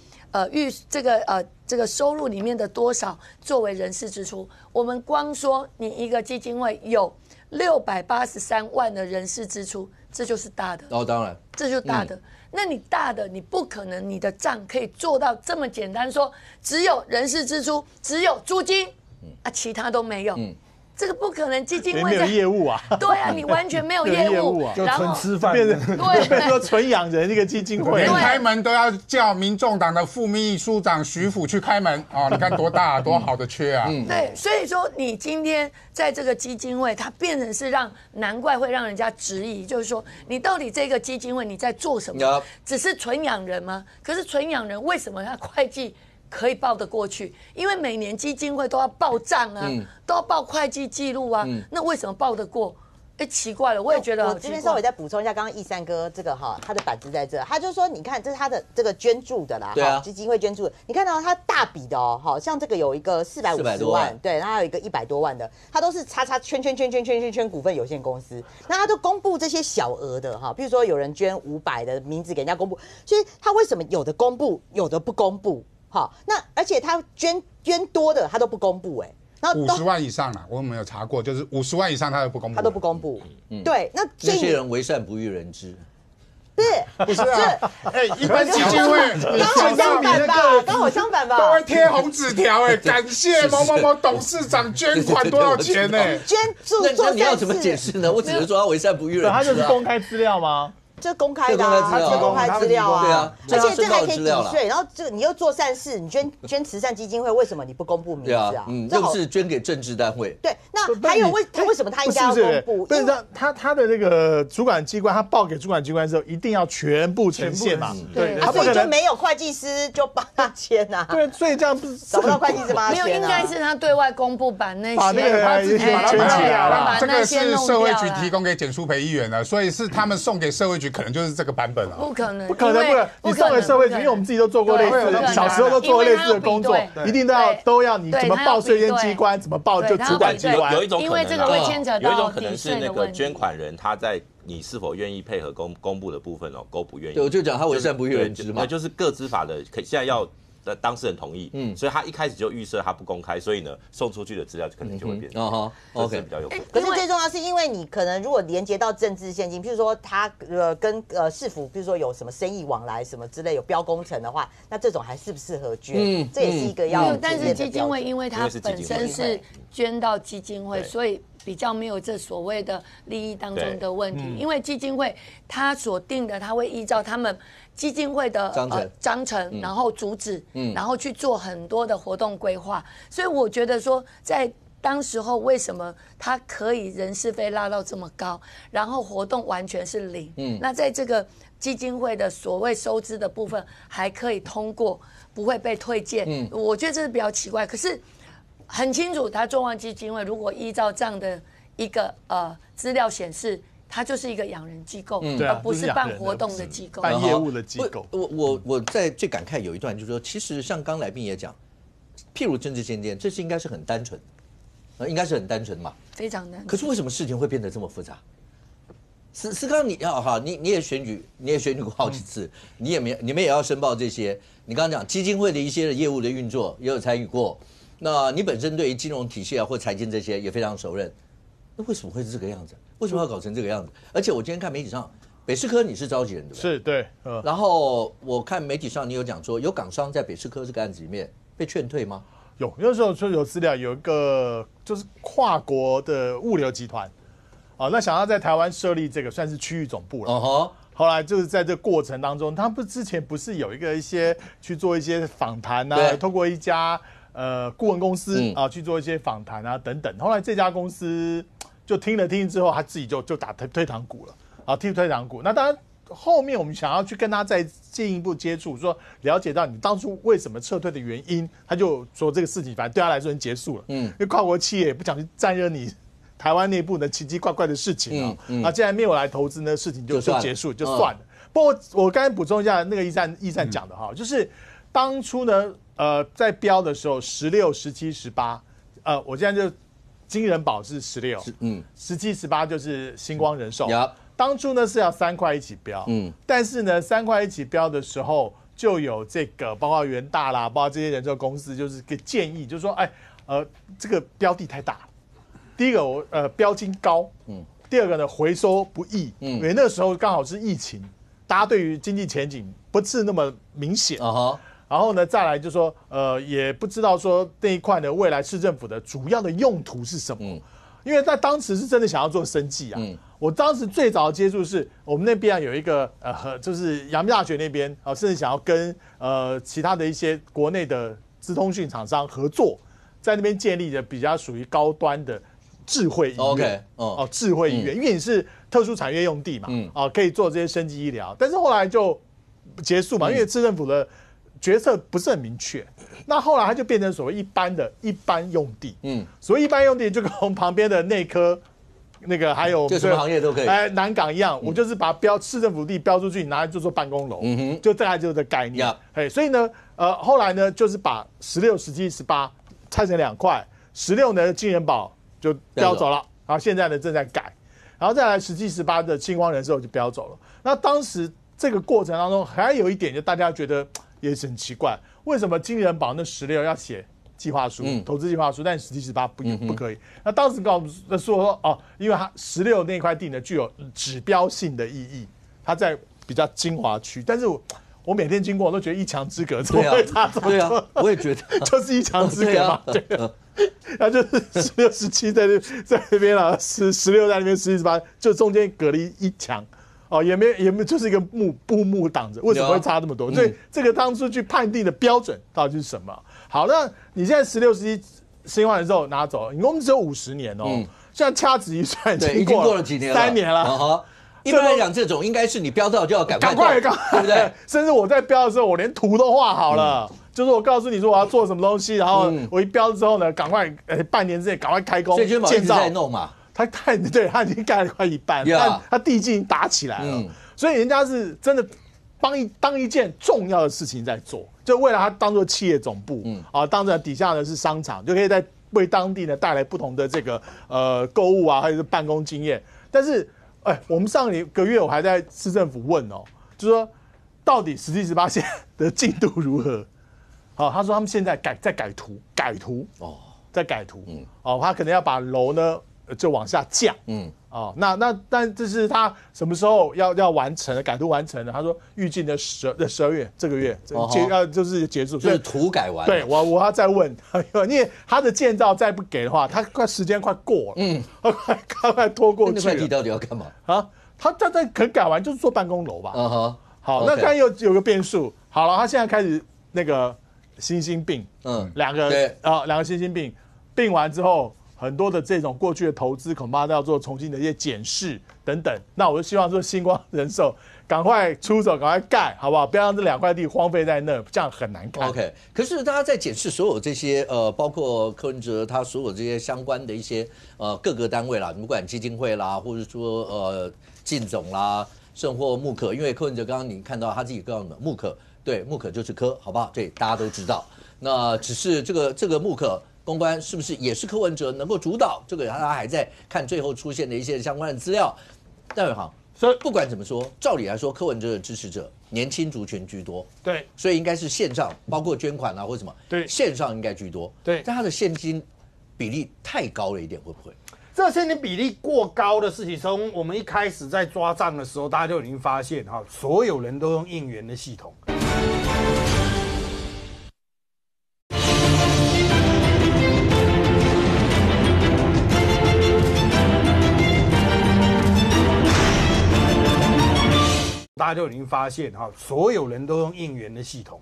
Speaker 5: 这个收入里面的多少作为人事支出？我们光说你一个基金会有683万的人事支出，这就是大的。
Speaker 1: 当然，
Speaker 5: 这就是大的。那你大的，你不可能你的账可以做到这么简单，说只有人事支出，只有租金，其他都没有。这个不可能，基金会
Speaker 6: 没有业务啊。
Speaker 5: 对啊，你完全没有业务
Speaker 6: 啊，
Speaker 7: 就纯吃饭，
Speaker 5: 对，
Speaker 6: 变成纯养人一个基金会，
Speaker 3: 连开门都要叫民众党的副秘书长徐府去开门哦，你看多大多好的缺啊！
Speaker 5: 对，所以说你今天在这个基金会，它变成是难怪会让人家质疑，就是说你到底这个基金会你在做什么？只是纯养人吗？可是纯养人为什么他会计可以报得过去？因为每年基金会都要报账啊，都要报会计记录啊，那为什么报得过？奇怪了，我也觉得。
Speaker 2: 我这边稍微再补充一下，刚刚义三哥这个他的板子在这，他就说，你看这是他的这个捐助的啦，基金会捐助的，你看到他大笔的像这个有一个450万，对，然后还有一个100多万的，他都是叉圈股份有限公司，那他都公布这些小额的比如说有人捐500的名字给人家公布，所以他为什么有的公布，有的不公布？那而且他捐多的他都不公布然后
Speaker 3: 50万以上啦，我没有查过，就是50万以上他都不公布，
Speaker 2: 他都不公布。对，那
Speaker 1: 这些人为善不欲人知。
Speaker 3: 不是啊，一般基金会
Speaker 2: 刚好相反吧，刚好相反吧，
Speaker 3: 都会贴红纸条感谢某某某董事长捐款多少钱
Speaker 2: 捐助做
Speaker 1: 那你要怎么解释呢？我只能说他为善不欲人知。
Speaker 6: 他就是公开资料吗？
Speaker 2: 这公开的公开资料啊，
Speaker 1: 对啊，
Speaker 2: 而且这还可以抵税，然后你又做善事，你捐慈善基金会，为什么你不公布名字啊？
Speaker 1: 又是捐给政治单位。
Speaker 2: 对，那还有为什么他应该要公布？
Speaker 6: 不是他的那个主管机关，他报给主管机关之后，一定要全部呈现嘛？
Speaker 2: 对，所以就没有会计师就帮他签呐。
Speaker 6: 对，所以这样不是
Speaker 2: 找不到会计师帮他签？
Speaker 5: 没有，应该是他对外公布把那些
Speaker 6: 把那个圈起来了。
Speaker 3: 这个是社会局提供给简书培议员的，所以是他们送给社会局，可能就是这个版本了。
Speaker 5: 不可能，
Speaker 6: 不可能，你送给社会局，因为我们自己都做过类似的，小时候都做过类似的工作，一定都要你怎么报税监机关，怎么报就主管机关。
Speaker 4: 有一种可能，
Speaker 5: 因为这个会牵扯到
Speaker 4: 有一种可能是那个捐款人他在你是否愿意配合公布的部分勾不愿意。
Speaker 1: 对，我就讲他为善不欲人知嘛，
Speaker 4: 就是个资法的，现在要当事人同意，所以他一开始就预设他不公开，所以呢送出去的资料可能就会变成，OK 比较有可能。
Speaker 2: 可是最重要是因为你可能如果连接到政治现金，譬如说他跟市府，比如说有什么生意往来什么之类有标工程的话，那这种还适不适合捐？这也是一个要。
Speaker 5: 但是基金会因为它本身是捐到基金会，所以比较没有这所谓的利益当中的问题。因为基金会它所定的，它会依照他们基金会的章程，然后主旨，然后去做很多的活动规划。所以我觉得说，在当时候为什么他可以人事费拉到这么高，然后活动完全是零？那在这个基金会的所谓收支的部分还可以通过，不会被退件。我觉得这是比较奇怪。可是很清楚，他众望基金会如果依照这样的一个资料显示，它就是一个养人机构，而不是办活动的机构、
Speaker 6: 办业务的机构。
Speaker 1: 我在最感慨有一段就是说，其实像刚来宾也讲，譬如政治献金，这是应该是很单纯，应该是很单纯嘛，
Speaker 5: 非常单纯。
Speaker 1: 可是为什么事情会变得这么复杂？思康，你也选举过好几次，你们也要申报这些。你刚刚讲基金会的一些业务的运作也有参与过，那你本身对于金融体系或财经这些也非常熟稔，那为什么会是这个样子？为什么要搞成这个样子？而且我今天看媒体上，北士科你是召集人对不对？
Speaker 6: 是对。
Speaker 1: 然后我看媒体上你有讲说，有港商在北士科这个案子里面被劝退吗？
Speaker 6: 有时候说有资料，有一个就是跨国的物流集团。那想要在台湾设立这个算是区域总部了。后来就是在这个过程当中，他们之前不是有一些去做一些访谈啊，透过一家顾问公司去做一些访谈啊等等。后来这家公司就听了之后，他自己就打退堂鼓了踢退堂鼓。那当然后面我们想要去跟他再进一步接触，说了解到你当初为什么撤退的原因，他就说这个事情反正对他来说已经结束了。因为跨国企业也不想去沾惹你台湾内部的奇奇怪怪的事情既然没有来投资呢，事情就结束就算了。不过我刚才补充一下那个易善讲的就是当初呢在标的时候16、17、18，我现在就金人保是16，17、18就是星光人寿。当初呢是要3块一起标，但是呢3块一起标的时候，就有这个包括元大啦，包括这些人寿公司，就是个建议，就是说，这个标的太大了。第一个标金高，第二个呢回收不易，因为那个时候刚好是疫情，大家对于经济前景不是那么明显。然后呢，再来就说，也不知道说那一块呢未来市政府的主要的用途是什么，因为在当时是真的想要做生计啊。我当时最早的接触是我们那边有一个就是阳明大学那边甚至想要跟其他的一些国内的资通讯厂商合作，在那边建立的比较属于高端的智慧医院。智慧医院，因为你是特殊产业用地嘛，可以做这些生技医疗，但是后来就结束嘛，因为市政府的决策不是很明确，那后来它就变成所谓一般用地。所谓一般用地，就跟我们旁边的内科那个还有
Speaker 1: 就什么行业都可以，
Speaker 6: 南港一样，我就是把市政府地标出去，你拿来就做办公楼，就大概就是这概念。所以呢，后来呢，就是把16、17、18拆成2块，16呢金人保就标走了，然后现在呢正在改，然后再来17、18的星光人寿就标走了。那当时这个过程当中，还有一点就大家觉得也是很奇怪，为什么金人保那16要写计划书、投资计划书，但17、18不可以？那当时告诉说因为它16那块地呢具有指标性的意义，它在比较精华区，但是我每天经过我都觉得一墙之隔，怎么会差这么多？
Speaker 1: 对啊，我也觉得
Speaker 6: 就是一墙之隔嘛。然后就是16、17在那边了，16在那边，17、18就中间隔了一墙。也没有，就是一个布幕挡着，为什么会差这么多？所以这个当初去判定的标准到底是什么？好，那你现在16、17新换人寿拿走，你公司只有50年现在掐指一算，
Speaker 1: 已经过了几年了
Speaker 6: ，3年了。
Speaker 1: 一般来讲，这种应该是你标到就要赶快，对不对？
Speaker 6: 甚至我在标的时候，我连图都画好了，就是我告诉你说我要做什么东西，然后我一标之后呢，赶快半年之内赶快开工
Speaker 1: 建造，在弄嘛。
Speaker 6: 他已经盖了快一半，但他地基已经打起来了，所以人家是真的当一件重要的事情在做，就为了他当做企业总部，当着底下呢是商场，就可以在为当地呢带来不同的这个购物啊，还有是办公经验。但是我们上个月我还在市政府问就说到底17、18现在的进度如何？他说他们现在在改图，在改图，他可能要把楼呢就往下降，但这是他什么时候要完成的？改图完成的，他说预计的12月这个月就是结束，
Speaker 1: 就是图改完。
Speaker 6: 对，我要再问，因为他的建造再不给的话，他时间快过了，快拖过去了。
Speaker 1: 那块地到底要干嘛
Speaker 6: 啊？他可能改完就是做办公楼吧。好，那刚才有个变数，好了，他现在开始那个新病，两个新病病完之后。很多的这种过去的投资恐怕都要做重新的一些检视等等。那我就希望说星光人寿赶快出手，赶快盖，好不好？不要让这2块地荒废在那，这样很难看。
Speaker 1: OK， 可是大家在检视所有这些包括柯文哲他所有这些相关的一些各个单位啦，你不管基金会啦，或者说进总啦，甚或木可，因为柯文哲刚刚你看到他自己告诉你们，木可对木可就是柯，好不好？对，大家都知道。那只是这个木可公关是不是也是柯文哲能够主导？这个他还在看最后出现的一些相关的资料。戴伟航，所以不管怎么说，照理来说，柯文哲的支持者年轻族群居多，
Speaker 7: 对，
Speaker 1: 所以应该是线上，包括捐款啊或什么，
Speaker 7: 对，
Speaker 1: 线上应该居多，
Speaker 7: 对，
Speaker 1: 但他的现金比例太高了一点，会不会？
Speaker 7: 这个现金比例过高的事情，从我们一开始在抓账的时候，大家就已经发现哈，所有人都用应援的系统。大家就已经发现哈，所有人都用应援的系统，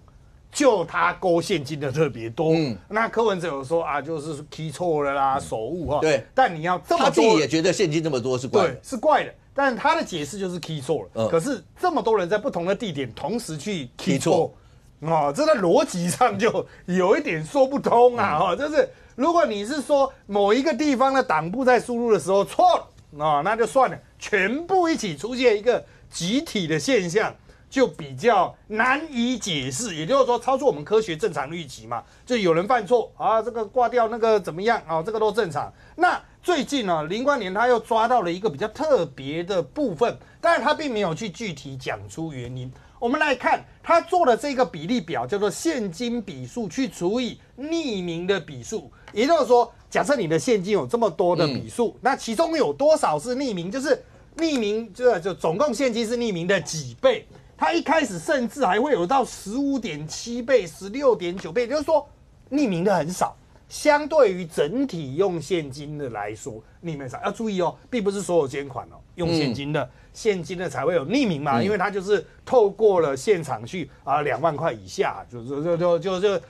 Speaker 7: 就他勾现金的特别多。那柯文哲有说啊，就是 key 错了啦，手误哈。
Speaker 1: 对，
Speaker 7: 但你要这么多，
Speaker 1: 他自己也觉得现金这么多是怪的，
Speaker 7: 对，是怪的。但他的解释就是 key 错了。可是这么多人在不同的地点同时去 key 错，哦，这在逻辑上就有一点说不通啊！哈，就是如果你是说某一个地方的党部在输入的时候错了，哦，那就算了，全部一起出现一个集体的现象，就比较难以解释。也就是说，超出我们科学正常的预期嘛，就有人犯错啊，这个挂掉那个怎么样啊，这个都正常。那最近呢，林冠年他又抓到了一个比较特别的部分，但是他并没有去具体讲出原因。我们来看他做的这个比例表，叫做现金比数去除以匿名的比数。也就是说，假设你的现金有这么多的比数，那其中有多少是匿名？就是匿名就总共现金是匿名的几倍？他一开始甚至还会有到15.7倍、16.9倍，也就是说匿名的很少。相对于整体用现金的来说，匿名少。要注意哦，并不是所有捐款哦，用现金的才会有匿名嘛，因为他就是透过了现场去2万块以下，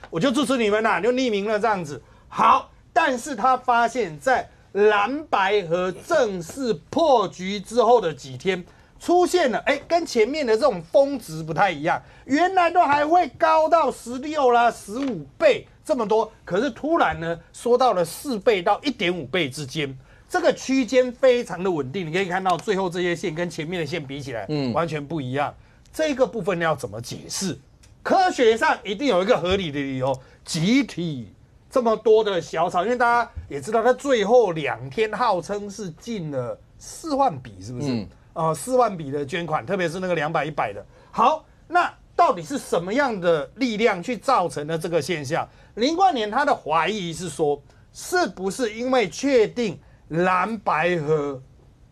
Speaker 7: 我就支持你们啦，就匿名了这样子。好，但是他发现，在蓝白合正式破局之后的几天，出现了跟前面的这种峰值不太一样，原来都还会高到16啦、15倍这么多，可是突然呢，缩到了4倍到1.5倍之间，这个区间非常的稳定。你可以看到最后这些线跟前面的线比起来，完全不一样。这个部分要怎么解释？科学上一定有一个合理的理由，集体这么多的小草，因为大家也知道，他最后2天号称是进了4万笔，是不是？4万笔的捐款，特别是那个200、100的。好，那到底是什么样的力量去造成了这个现象？林冠年他的怀疑是说，是不是因为确定蓝白合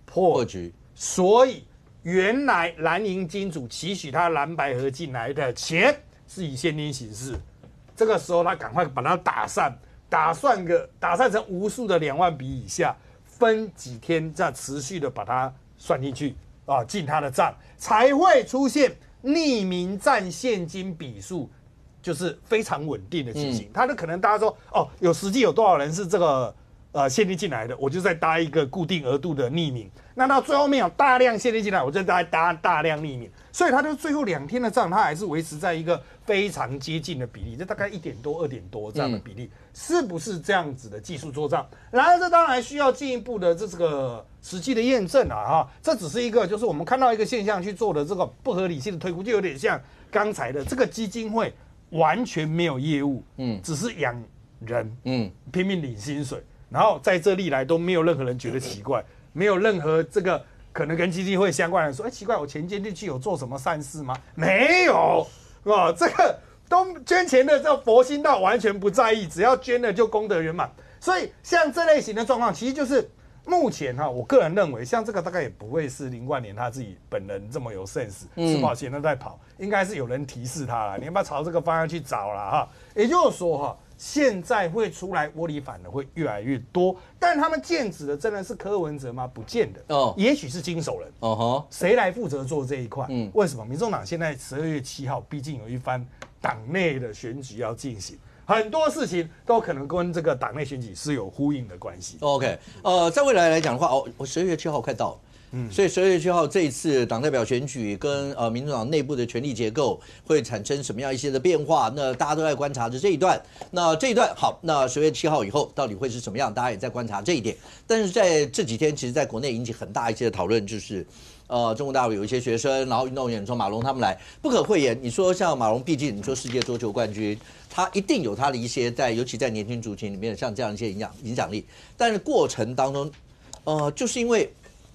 Speaker 7: 破局，所以原来蓝营金主期许他蓝白合进来的钱是以现金形式，这个时候他赶快把它打散成无数的2万笔以下，分几天再持续的把它算进去进他的账，才会出现匿名占现金比数就是非常稳定的情形。他的可能大家说有实际有多少人是这个现金进来的，我就再搭一个固定额度的匿名。那到最后面有大量现金进来，我就再搭大量匿名。所以他就最后2天的账，他还是维持在一个非常接近的比例，就大概1点多、2点多这样的比例，是不是这样子的技术做账？然而这当然需要进一步的这个实际的验证啊这只是一个就是我们看到一个现象去做的这个不合理性的推估，就有点像刚才的这个基金会完全没有业务，只是养人，拼命领薪水。然后在这历来都没有任何人觉得奇怪，没有任何这个可能跟基金会相关的人说，奇怪，我钱捐进去有做什么善事吗？没有，这个都捐钱的这佛心道完全不在意，只要捐了就功德圆满。所以像这类型的状况，其实就是目前我个人认为，像这个大概也不会是林冠年他自己本人这么有 sense，吃饱闲的在跑，应该是有人提示他了，你要不要朝这个方向去找了也就是说现在会出来窝里反的会越来越多，但他们剑指的真的是柯文哲吗？不见得，也许是经手人。谁来负责做这一块？为什么？民众党现在12月7号，毕竟有一番党内的选举要进行，很多事情都可能跟这个党内选举是有呼应的关系。
Speaker 1: OK， 在未来来讲的话，我12月7号快到了。所以12月7号这一次党代表选举跟民主党内部的权力结构会产生什么样一些的变化？那大家都在观察着这一段。那这一段好，那10月7号以后到底会是什么样？大家也在观察这一点。但是在这几天，其实在国内引起很大一些的讨论，就是中国大陆有一些学生，然后运动员从马龙他们来，不可讳言。你说像马龙，毕竟你说世界桌球冠军，他一定有他的一些尤其在年轻族群里面像这样一些影响力。但是过程当中，就是因为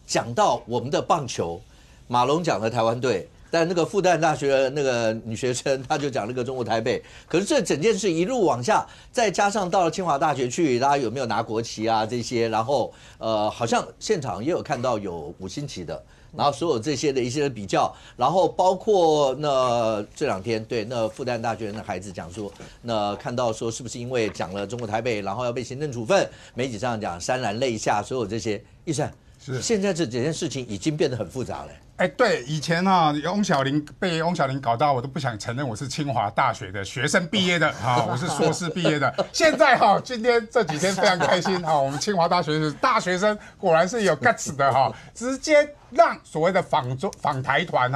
Speaker 1: 讲到我们的棒球，马龙讲了台湾队，但那个复旦大学的那个女学生，她就讲那个中国台北。可是这整件事一路往下，再加上到了清华大学去，大家有没有拿国旗啊这些？然后好像现场也有看到有5星旗的，然后所有这些的一些比较，然后包括那这2天对那复旦大学的孩子讲说，那看到说是不是因为讲了中国台北，然后要被行政处分？媒体上讲潸然泪下，所有这些，奕善。现在这整件事情已经变得很复杂了。
Speaker 3: 对，以前被翁小玲搞到，我都不想承认我是清华大学的学生毕业的我是硕士毕业的。现在今天这几天非常开心我们清华大学的大学生果然是有 guts 的直接让所谓的访台团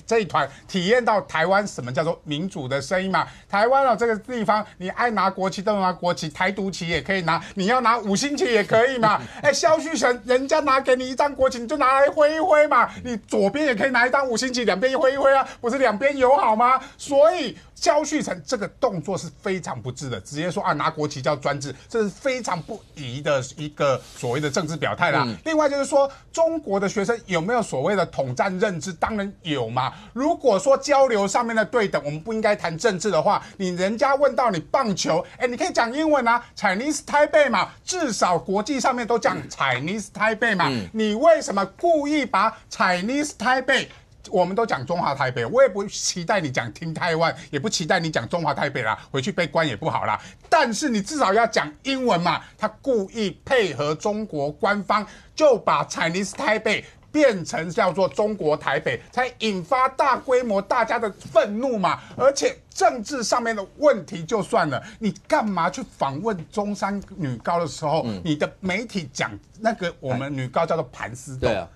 Speaker 3: 这一团体验到台湾什么叫做民主的声音嘛。台湾这个地方，你爱拿国旗都拿国旗，台独旗也可以拿，你要拿5星旗也可以嘛。萧旭成人家拿给你一张国旗，你就拿来挥一挥嘛。你左边也可以拿一张5星旗，两边挥一挥啊，不是两边友好吗？所以萧旭成这个动作是非常不智的，直接说拿国旗叫专制，这是非常不宜的一个所谓的政治表态啦。另外就是说，中国的学生有没有所谓的统战认知？当然有嘛。如果说交流上面的对等，我们不应该谈政治的话，人家问到你棒球，你可以讲英文啊 ，Chinese Taipei 嘛，至少国际上面都讲 Chinese Taipei 嘛。你为什么故意把 Chinese Taipei？我们都讲中华台北，我也不期待你讲听台湾，也不期待你讲中华台北啦，回去被关也不好啦。但是你至少要讲英文嘛。他故意配合中国官方，就把 Chinese 台北变成叫做中国台北，才引发大规模大家的愤怒嘛。而且政治上面的问题就算了，你干嘛去访问中山女高的时候，你的媒体讲那个我们女高叫做盘丝洞？对啊，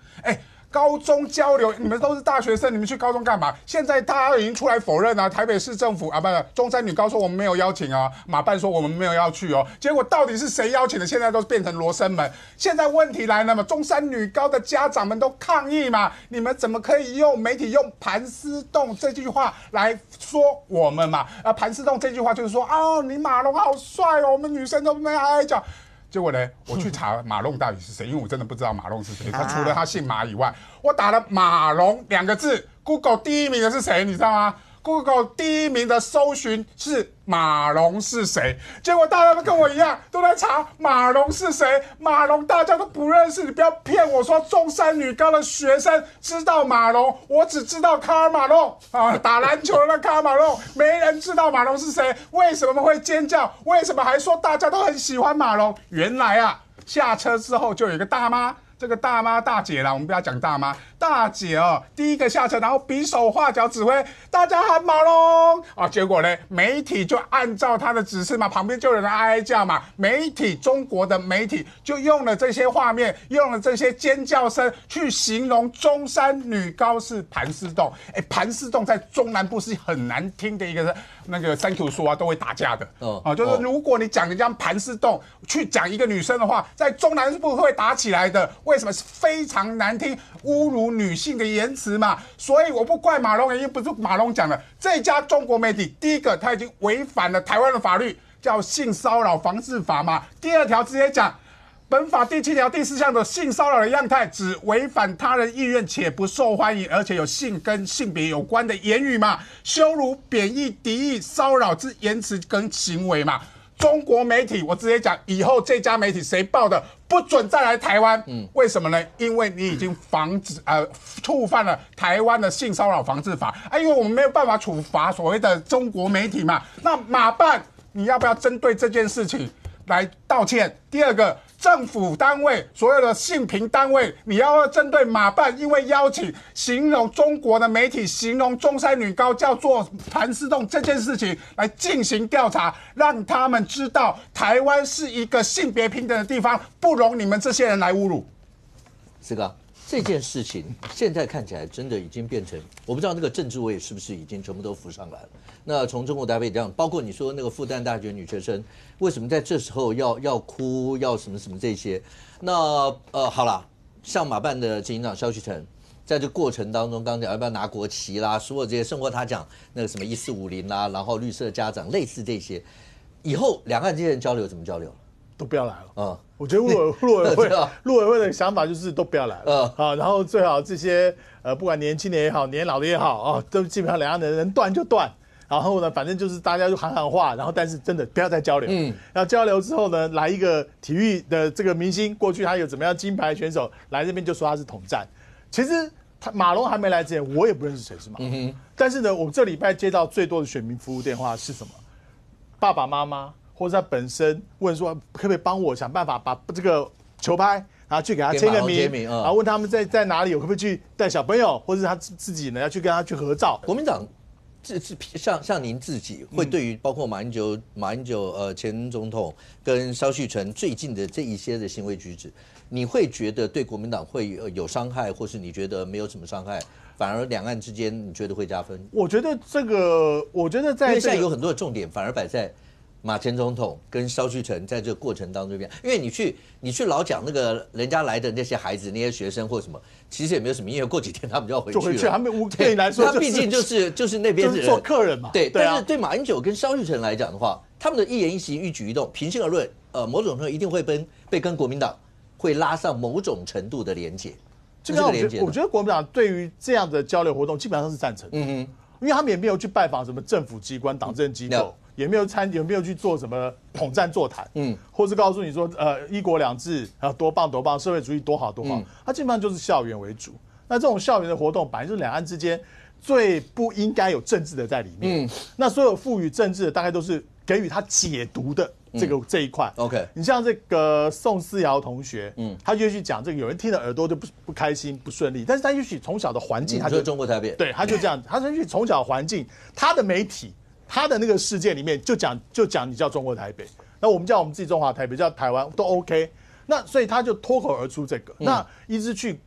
Speaker 3: 高中交流，你们都是大学生，你们去高中干嘛？现在大家已经出来否认台北市政府不是中山女高说我们没有邀请马办说我们没有要去结果到底是谁邀请的？现在都变成罗生门。现在问题来了嘛，中山女高的家长们都抗议嘛，你们怎么可以用媒体用盘丝洞这句话来说我们嘛？盘丝洞这句话就是说你马龙好帅我们女生都没爱讲。结果呢，我去查马龙到底是谁，因为我真的不知道马龙是谁。他除了他姓马以外，我打了马龙2个字 ，Google 第1名的是谁？你知道吗？Google 第1名的搜寻是马龙是谁？结果大家都跟我一样，都在查马龙是谁。马龙大家都不认识，你不要骗我说中山女高的学生知道马龙，我只知道卡尔马龙打篮球的那卡尔马龙，没人知道马龙是谁。为什么会尖叫？为什么还说大家都很喜欢马龙？原来下车之后就有一个大妈。这个大妈大姐啦，我们不要讲大妈，大姐第一个下车，然后比手画脚指挥大家喊马龙结果呢，媒体就按照她的指示嘛，旁边就有人哀叫嘛，中国的媒体就用了这些画面，用了这些尖叫声去形容中山女高是盘丝洞。盘丝洞在中南部是很难听的一个那个3 Q 说都会打架的就是如果你讲人家盘丝洞去讲一个女生的话，在中南部会打起来的。为什么是非常难听、侮辱女性的言辞嘛？所以我不怪马龙，因为不是马龙讲的。这家中国媒体，第一个他已经违反了台湾的法律，叫性骚扰防治法嘛。第2条直接讲，本法第7条第4项的性骚扰的样态，只违反他人意愿且不受欢迎，而且有性跟性别有关的言语嘛，羞辱、贬义、敌意、骚扰之言辞跟行为嘛。中国媒体，我直接讲，以后这家媒体谁报的，不准再来台湾。为什么呢？因为你已经触犯了台湾的性骚扰防治法因为我们没有办法处罚所谓的中国媒体嘛。那马办，你要不要针对这件事情来道歉？第2个，政府单位、所有的性平单位，你要针对马办，因为邀请形容中国的媒体形容中山女高叫做盘丝洞这件事情来进行调查，让他们知道台湾是一个性别平等的地方，不容你们这些人来侮辱。
Speaker 1: 是个这件事情现在看起来真的已经变成，我不知道那个政治味是不是已经全部都浮上来了。那从中国台北这样，包括你说那个复旦大学女学生，为什么在这时候要哭，要什么什么这些？那好了，像马办的执行长萧旭成，在这过程当中，刚讲要不要拿国旗啦，所有这些，生活他讲那个什么1450啦，然后绿色家长，类似这些，以后两岸这些人交流怎么交流？
Speaker 6: 都不要来了。我觉得陆委会的想法就是都不要来了。然后最好这些不管年轻的也好，年老的也好都基本上两岸的人断就断。然后呢，反正就是大家就喊喊话，然后但是真的不要再交流。然后交流之后呢，来一个体育的这个明星，过去他有怎么样金牌选手来这边就说他是统战。其实马龙还没来之前，我也不认识谁是马龙。但是呢，我这礼拜接到最多的选民服务电话是什么？爸爸妈妈。或者他本身问说可不可以帮我想办法把这个球拍，然后去给他签个名，然后问他们在哪里，我可不可以去带小朋友，或者是他自己呢要去跟他去合照。
Speaker 1: 国民党像您自己会对于包括马英九前总统跟萧旭成最近的这一些的行为举止，你会觉得对国民党会有伤害，或是你觉得没有什么伤害？反而两岸之间你觉得会加分？
Speaker 6: 我觉得在因为
Speaker 1: 现在有很多的重点反而摆在马前总统跟萧旭成在这个过程当中，因为你去老讲那个人家来的那些孩子、那些学生或什么，其实也没有什么，因为过几天他们就要回去了。
Speaker 6: 他们对你来说，
Speaker 1: 他毕竟就是那边的人
Speaker 6: 做客人嘛。
Speaker 1: 对，但是对马英九跟萧旭成来讲的话，他们的一言一行、一举一动，平心而论，某种程度一定会被跟国民党会拉上某种程度的连结。这个连结，
Speaker 6: 我觉得国民党对于这样的交流活动基本上是赞成的。因为他们也没有去拜访什么政府机关、党政机构。也没有去做什么统战座谈，或是告诉你说一国两制多棒多棒，社会主义多好多好，它基本上就是校园为主。那这种校园的活动本来就是两岸之间最不应该有政治的在里面。那所有赋予政治的大概都是给予他解读的这一块。
Speaker 1: OK，
Speaker 6: 你像这个宋思瑶同学，他也许讲这个有人听了耳朵就不开心不顺利，但是他也许从小的环境，他就
Speaker 1: 中国台北，
Speaker 6: 对，他就这样，他也许从小环境，他的媒体。他的那个世界里面就讲你叫中国台北，那我们叫我们自己中华台北，叫台湾都 OK。那所以他就脱口而出这个，那一直去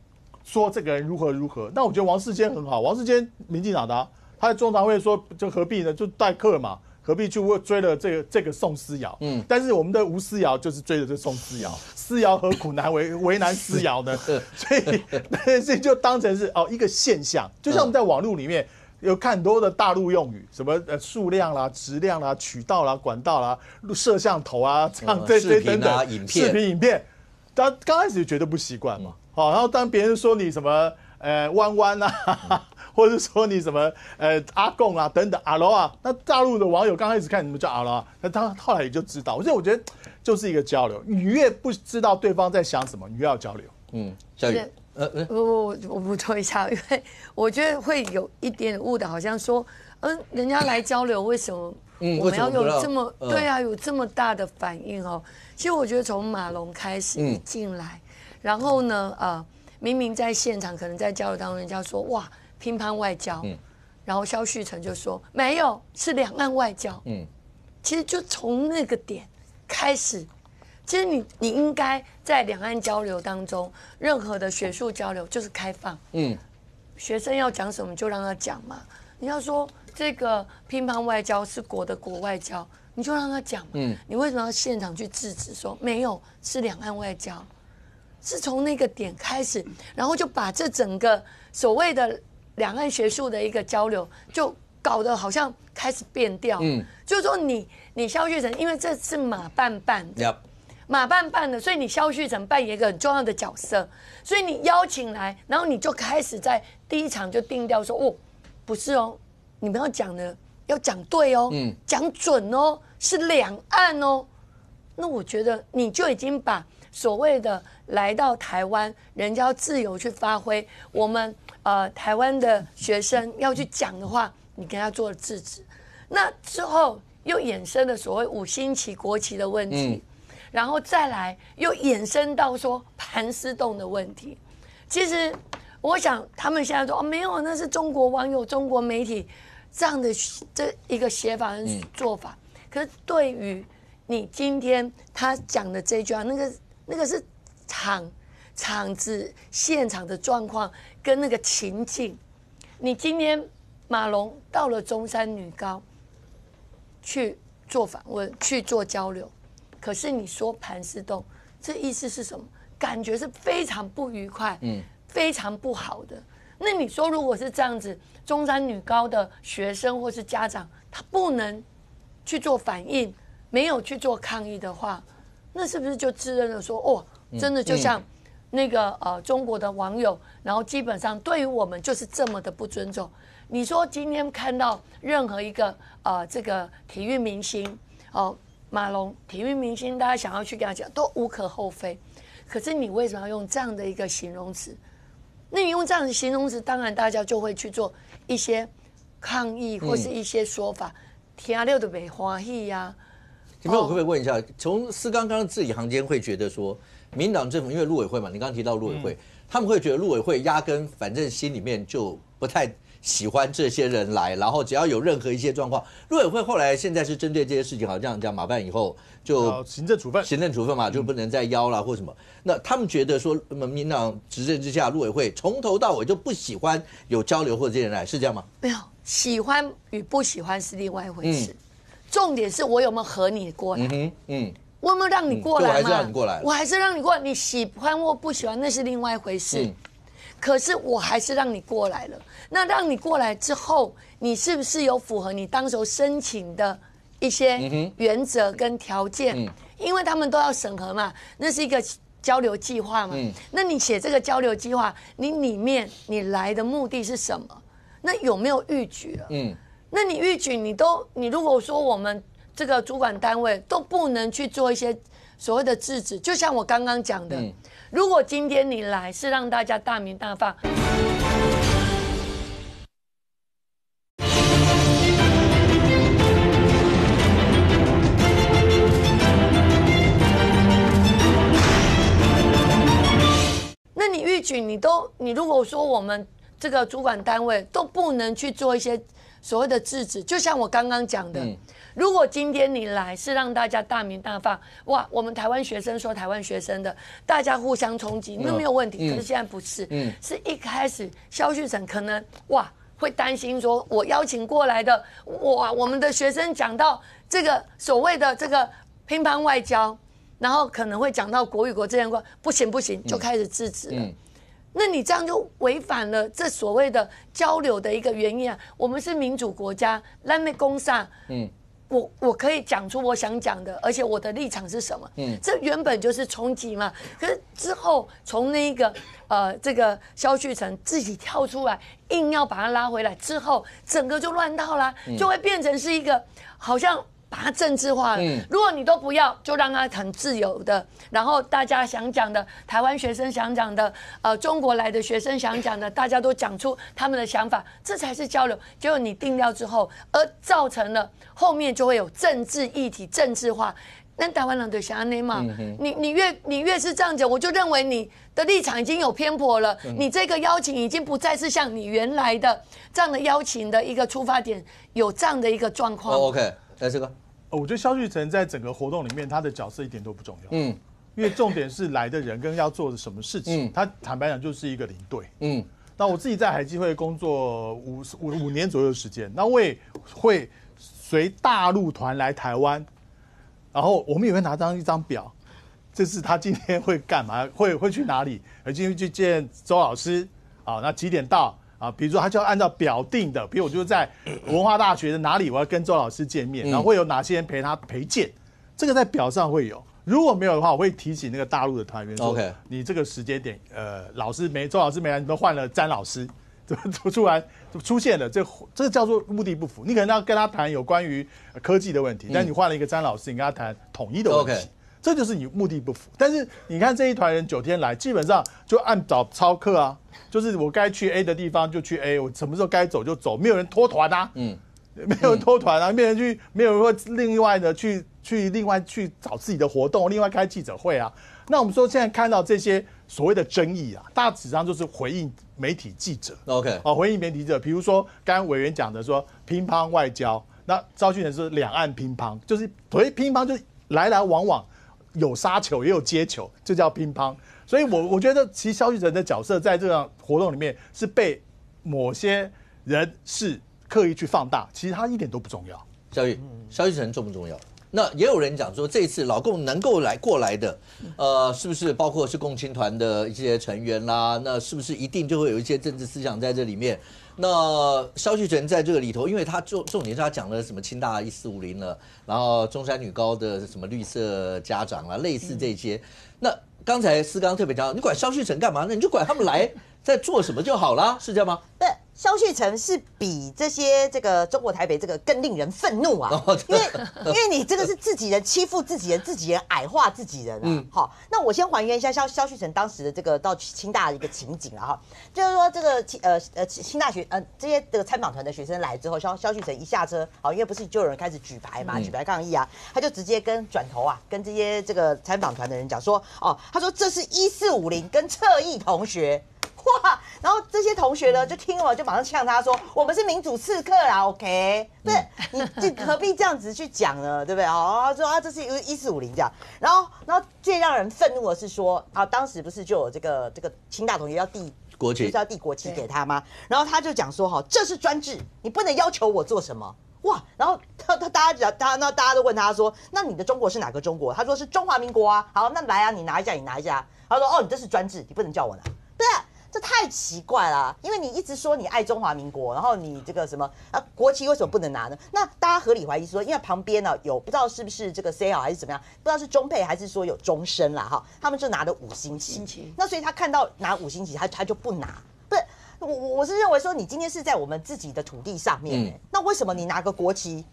Speaker 6: 说这个人如何如何。那我觉得王世坚很好，王世坚民进党的，他在中常会说就何必呢？就代课嘛，何必去追了这个宋思瑶？但是我们的吴思瑶就是追着这宋思瑶，思瑶何苦难为难思瑶呢？所以就当成是一个现象，就像我们在网络里面。有看很多的大陆用语，什么数量啦、质量啦、渠道啦、管道啦、摄像头啊，这样
Speaker 1: 视频啊、影
Speaker 6: 片，他刚开始觉得不习惯嘛，然后当别人说你什么弯弯啊，或者说你什么阿贡啊等等阿罗啊，那大陆的网友刚开始看你们叫阿罗啊，那他后来也就知道，所以我觉得就是一个交流，你越不知道对方在想什么，你越要交流。
Speaker 1: 小雨。
Speaker 5: 我补充一下，因为我觉得会有一点误导，好像说，人家来交流，为什么我们要有这么对啊，有这么大的反应哦？其实我觉得从马龙开始一进来，然后呢，明明在现场可能在交流当中，人家说哇乒乓外交，然后萧旭成就说没有，是两岸外交，其实就从那个点开始。其实你应该在两岸交流当中，任何的学术交流就是开放，学生要讲什么就让他讲嘛。你要说这个乒乓外交是国外交，你就让他讲嘛。你为什么要现场去制止说没有是两岸外交？是从那个点开始，然后就把这整个所谓的两岸学术的一个交流，就搞得好像开始变调。就是说你萧旭成，因为这是马办办的。马办办的，所以你萧旭成扮演一个很重要的角色，所以你邀请来，然后你就开始在第一场就定调说，不是哦，你们要讲的要讲对哦，讲准哦，是两岸哦。那我觉得你就已经把所谓的来到台湾，人家要自由去发挥，我们台湾的学生要去讲的话，你跟他做了制止。那之后又衍生了所谓5星旗国旗的问题。然后再来又衍生到说盘丝洞的问题。其实我想他们现在说没有，那是中国网友、中国媒体这样的这一个写法跟做法。可是对于你今天他讲的这句话，那个是场子现场的状况跟那个情境。你今天马龙到了中山女高去做访问、去做交流，可是你说盘丝洞，这意思是什么？感觉是非常不愉快，非常不好的。那你说如果是这样子，中山女高的学生或是家长，他不能去做反应，没有去做抗议的话，那是不是就自认了说，哦，真的就像那个中国的网友，然后基本上对于我们就是这么的不尊重。你说今天看到任何一个这个体育明星马龙体育明星，大家想要去跟他讲都无可厚非，可是你为什么要用这样的一个形容词？那你用这样的形容词，当然大家就会去做一些抗议或是一些说法，听了都没欢喜呀。
Speaker 1: 请问我可不可以问一下，从思刚刚字里行间会觉得说，民进党政府因为陆委会嘛，你刚刚提到陆委会，他们会觉得陆委会压根反正心里面就不太喜欢这些人来，然后只要有任何一些状况，陆委会后来现在是针对这些事情，好像讲马办以后就
Speaker 6: 行政处分嘛，
Speaker 1: 就不能再邀啦或什么。那他们觉得说，民进党执政之下，陆委会从头到尾就不喜欢有交流或者这些人来，是这样吗？
Speaker 5: 没有，喜欢与不喜欢是另外一回事。重点是我有没有和你过来？我有没有让你过来嘛？
Speaker 1: 我还是让你过来，
Speaker 5: 我还是让你过来。你喜欢或不喜欢那是另外一回事。可是我还是让你过来了。那让你过来之后，你是不是有符合你当时候申请的一些原则跟条件？因为他们都要审核嘛，那是一个交流计划嘛。那你写这个交流计划，你里面你来的目的是什么？那有没有逾矩了？那你逾矩，你如果说我们这个主管单位都不能去做一些所谓的制止，就像我刚刚讲的，如果今天你来是让大家大鸣大放，那你逾矩，你如果说我们这个主管单位都不能去做一些所谓的制止，就像我刚刚讲的，如果今天你来是让大家大鸣大放，哇，我们台湾学生说台湾学生的，大家互相冲击，那没有问题。可是现在不是，是一开始萧旭晨可能会担心说，我邀请过来的，我们的学生讲到这个所谓的这个乒乓外交，然后可能会讲到国与国之间关，不行，就开始制止了。那你这样就违反了这所谓的交流的一个原因啊！我们是民主国家，咱们公上，我可以讲出我想讲的，而且我的立场是什么？这原本就是冲击嘛。可是之后从那个这个萧旭晨自己跳出来，硬要把他拉回来之后，整个就乱套啦，就会变成是一个好像把它政治化了。如果你都不要，就让它很自由的，然后大家想讲的，台湾学生想讲的，中国来的学生想讲的，大家都讲出他们的想法，这才是交流。结果你定调之后，而造成了后面就会有政治议题政治化。那台湾人对想那嘛，你越是这样讲，我就认为你的立场已经有偏颇了。你这个邀请已经不再是像你原来的这样的邀请的一个出发点，有这样的一个状况。
Speaker 1: OK。这个，
Speaker 6: 我觉得萧旭晨在整个活动里面，他的角色一点都不重要。因为重点是来的人跟要做的什么事情。他坦白讲就是一个领队。那我自己在海基会工作五年左右的时间，那我也会随大陆团来台湾，然后我们也会拿一张表，这是他今天会干嘛，会去哪里，今天去见周老师啊，那几点到？比如说他就要按照表定的，比如我就在文化大学的哪里，我要跟周老师见面，然后会有哪些人陪他陪见，这个在表上会有。如果没有的话，我会提醒那个大陆的团员说，你这个时间点，周老师没来，你们换了詹老师，出现了，这个叫做目的不符。你可能要跟他谈有关于科技的问题，但你换了一个詹老师，你跟他谈统一的问题。这就是你目的不符。但是你看这一团人9天来，基本上就按照操课啊，就是我该去 A 的地方就去 A， 我什么时候该走就走，没有人脱团啊，没有人脱团啊，没有人会另外的去去另外去找自己的活动，另外开记者会啊。那我们说现在看到这些所谓的争议啊，大致上就是回应媒体记者
Speaker 1: ，OK，
Speaker 6: 回应媒体记者，比如说刚刚委员讲的说乒乓外交，那赵旭成是两岸乒乓，就是所谓乒乓就是来来往往，有杀球也有接球，这叫乒乓。所以我觉得其实萧旭成的角色在这样活动里面是被某些人是刻意去放大，其实他一点都不重要。
Speaker 1: 萧旭成重不重要？那也有人讲说，这一次老共能够过来的，是不是包括是共青团的一些成员啦？那是不是一定就会有一些政治思想在这里面？那萧旭成在这个里头，因为他重点是他讲了什么清大1450了，然后中山女高的什么绿色家长啦，类似这些。那刚才思刚特别讲，你管萧旭成干嘛呢？你就管他们来在做什么就好啦，是这样吗？
Speaker 2: 对。萧旭成是比这些这个中国台北这个更令人愤怒啊，因为你这个是自己人欺负自己人，自己人矮化自己人啊。好，那我先还原一下萧旭成当时的这个到清大的一个情景啊哈，就是说这个清大这些这个参访团的学生来之后，萧旭成一下车，好，因为不是就有人开始举牌嘛，举牌抗议啊，他就直接转头啊，跟这些这个参访团的人讲说，他说这是1450跟侧翼同学。哇！然后这些同学呢，就听了就马上呛他说：“我们是民主刺客啦 ，OK？ 不是你这何必这样子去讲呢？对不对？他说这是1450这样。然后最让人愤怒的是说当时不是就有这个清大同学要递国旗，就是要递国旗给他吗？然后他就讲说这是专制，你不能要求我做什么。”哇！然后大家都问他说：“那你的中国是哪个中国？”他说：“是中华民国啊。”好，那来啊，你拿一下。他说：“你这是专制，你不能叫我拿。”对啊。这太奇怪了，因为你一直说你爱中华民国，然后你这个什么国旗为什么不能拿呢？那大家合理怀疑说，因为旁边呢有不知道是不是这个 C 好还是怎么样，不知道是中配还是说有中生啦哈，他们就拿的5星旗，那所以他看到拿5星旗，他就不拿。不是，我是认为说你今天是在我们自己的土地上面，那为什么你拿个国旗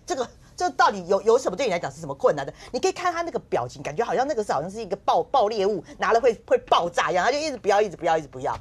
Speaker 2: 这到底有什么对你来讲是什么困难的？你可以看他那个表情，感觉好像那个好像是一个爆裂物，拿了会爆炸一样，他就一直不要。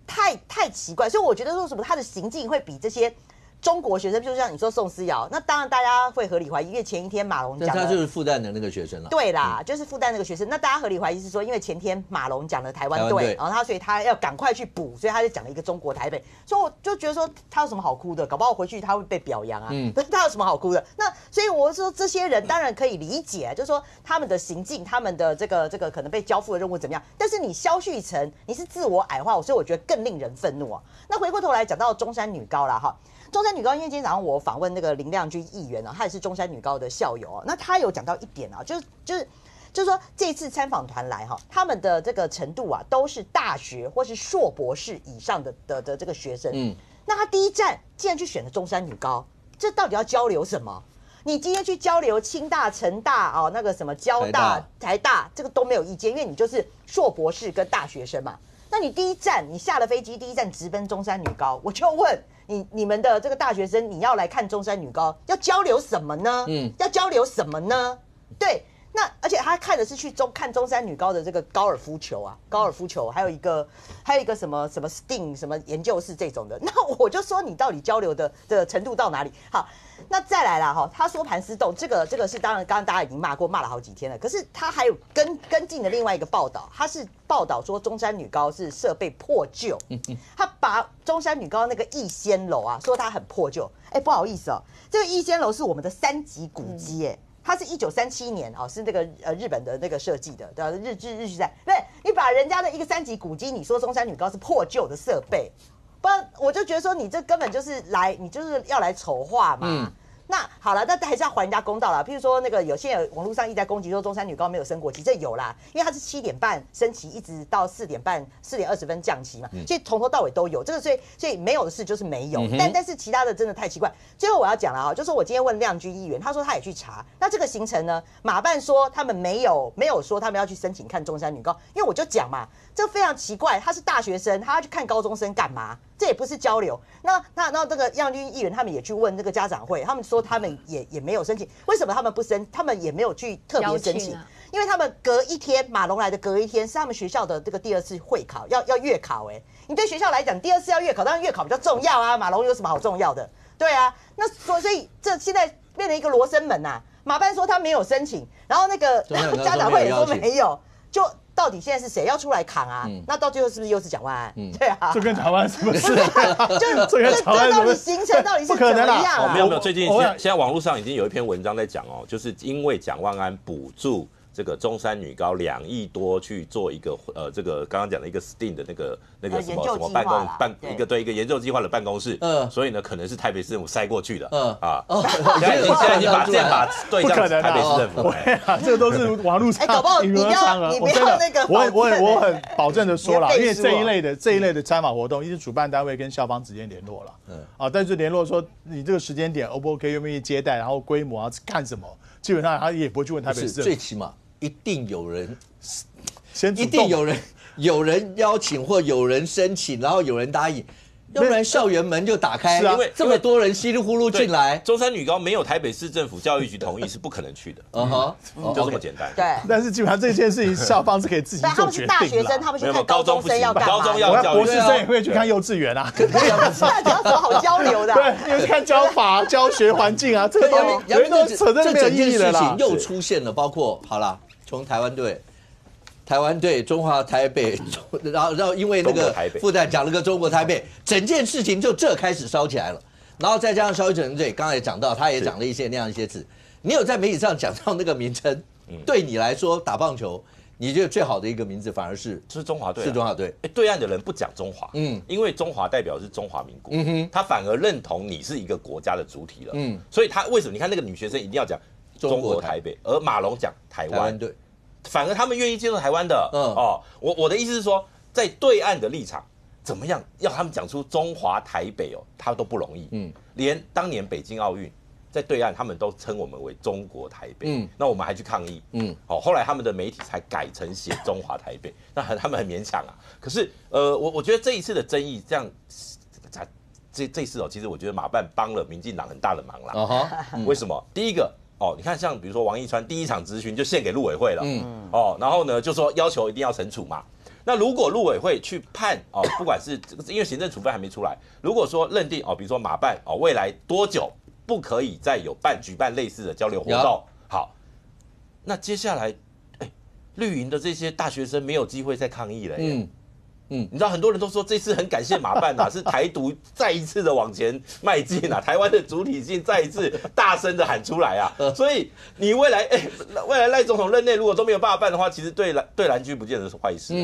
Speaker 2: 太奇怪，所以我觉得说什么他的行径会比这些中国学生，就像你说宋思瑶，那当然大家会合理怀疑，因为前一天马龙讲的，
Speaker 1: 他就是复旦的那个学生了。
Speaker 2: 对啦，就是复旦那个学生，那大家合理怀疑是说，因为前天马龙讲了台湾队，然后所以他要赶快去补，所以他就讲了一个中国台北，所以我就觉得说他有什么好哭的？搞不好回去他会被表扬啊，他有什么好哭的？那所以我说这些人当然可以理解，就是说他们的行径，他们的这个可能被交付的任务怎么样？但是你萧旭成你是自我矮化，所以我觉得更令人愤怒啊。那回过头来讲到中山女高啦哈。中山女高，因为今天早上我访问那个林亮君议员他也是中山女高的校友那他有讲到一点就是说这次参访团来他们的这个程度都是大学或是硕博士以上的这个学生，那他第一站竟然去选了中山女高，这到底要交流什么？你今天去交流清大、成大那个什么交大、台大，这个都没有意见，因为你就是硕博士跟大学生嘛。那你第一站，你下了飞机，第一站直奔中山女高，我就问你们的这个大学生，你要来看中山女高，要交流什么呢？要交流什么呢？对，那而且他看的是去看中山女高的这个高尔夫球，还有一个什么 STEAM 什么研究室这种的，那我就说你到底交流的程度到哪里？好。那再来啦他说盘丝洞这个是当然，刚刚大家已经骂了好几天了，可是他还有跟进的另外一个报道，他是报道说中山女高是设备破旧，他把中山女高那个逸仙楼说它很破旧，不好意思这个逸仙楼是我们的3级古迹它是1937年是那个日本的那个设计的，日据在，对，你把人家的一个3级古迹，你说中山女高是破旧的设备。不然我就觉得说你这根本就是你就是要来丑化嘛。那好了，那还是要还人家公道啦。譬如说那个有些人网络上一直在攻击说中山女高没有升国旗，这有啦，因为它是7点半升旗，一直到4点20分降旗嘛，所以从头到尾都有这个，所以没有的事就是没有。但是其他的真的太奇怪。最后我要讲了就说我今天问亮君议员，他说他也去查，那这个行程呢，马办说他们没有说他们要去申请看中山女高，因为我就讲嘛，这非常奇怪，他是大学生，他要去看高中生干嘛？这也不是交流。那这个亮君议员他们也去问那个家长会，他们说他们也没有申请，为什么他们不申？他们也没有去特别申请，因为他们隔一天马龙来的隔一天是他们学校的这个第2次会考，要月考你对学校来讲第2次要月考，当然月考比较重要马龙有什么好重要的？对啊，那所以这现在变成一个罗生门马办说他没有申请，然后那个家长会也说没有，就到底现在是谁要出来扛啊？那到最后是不是又是蒋万安？对啊，
Speaker 6: 这跟蒋万安什么事？
Speaker 2: 这到底形成到底是怎么样啊？
Speaker 4: 没有，最近现在网络上已经有一篇文章在讲哦，就是因为蒋万安补助这个中山女高2亿多去做一个这个刚刚讲的一个 STEAM 的那个什么一个研究计划的办公室，所以呢可能是台北市政府塞过去的，现在已经把对象台北市政府，
Speaker 6: 这个都是网络上以讹传讹。
Speaker 2: 我真的，
Speaker 6: 我很保证的说了，因为这一类的参访活动，一是主办单位跟校方直接联络了，但是联络说你这个时间点 O 不 OK，愿不愿意接待，然后规模干什么，基本上他也不会去问台北市政府，
Speaker 1: 最起码。一定有人，
Speaker 6: 一定
Speaker 1: 有人邀请或有人申请，然后有人答应，要不然校园门就打开，因为这么多人稀里糊涂进来，
Speaker 4: 中山女高没有台北市政府教育局同意是不可能去的，就这么简单。
Speaker 2: 对，
Speaker 6: 但是基本上这件事情校方是可以自己做决定的。
Speaker 2: 他们是大学生，他们去看高中生要干嘛？
Speaker 4: 高中要教育，
Speaker 6: 博士生也会去看幼稚园啊，
Speaker 2: 那你要怎么好交流的？
Speaker 6: 对，因为看教法、教学环境啊，这个有人都扯这没有意义的啦。
Speaker 1: 又出现了，包括好了。从台湾队、中华台北，然后因为那个副代讲了个中国台北，整件事情就这开始烧起来了。然后再加上萧一成队，刚才也讲到，他也讲了一些那样一些字。你有在媒体上讲到那个名称，对你来说打棒球，你觉得最好的一个名字反而是
Speaker 4: 中华队，
Speaker 1: 是中华队。
Speaker 4: 对岸的人不讲中华，因为中华代表是中华民国，他反而认同你是一个国家的主体了，所以他为什么你看那个女学生一定要讲中国台北，而马龙讲台湾队。反而他们愿意接受台湾的，我的意思是说，在对岸的立场怎么样，要他们讲出中华台北他都不容易，连当年北京奥运，在对岸他们都称我们为中国台北，那我们还去抗议，后来他们的媒体才改成写中华台北，那他们很勉强啊。可是我觉得这一次的争议这样，这次其实我觉得马办帮了民进党很大的忙啦，为什么？第一个。你看，像比如说王一川第一场质询就献给陆委会了，然后呢就说要求一定要惩处嘛。那如果陆委会去判不管是因为行政处分还没出来，如果说认定比如说马办未来多久不可以再有举办类似的交流活动，好，那接下来绿营的这些大学生没有机会再抗议了，你知道很多人都说这次很感谢马办是台独再一次的往前迈进台湾的主体性再一次大声的喊出来啊，所以你未来赖总统任内如果都没有办法办的话，其实对蓝军不见得是坏事，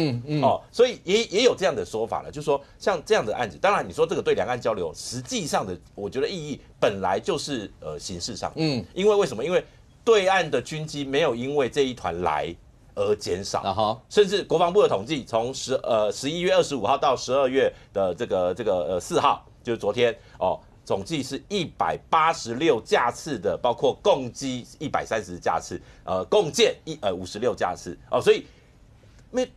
Speaker 4: 所以也有这样的说法了，就是说像这样的案子，当然你说这个对两岸交流实际上的我觉得意义本来就是形式上，因为为什么？因为对岸的军机没有因为这一团来而减少，甚至国防部的统计，从11月25号到12月的这个4号，就是昨天总计是186架次的，包括共机130架次，共建56架次，所以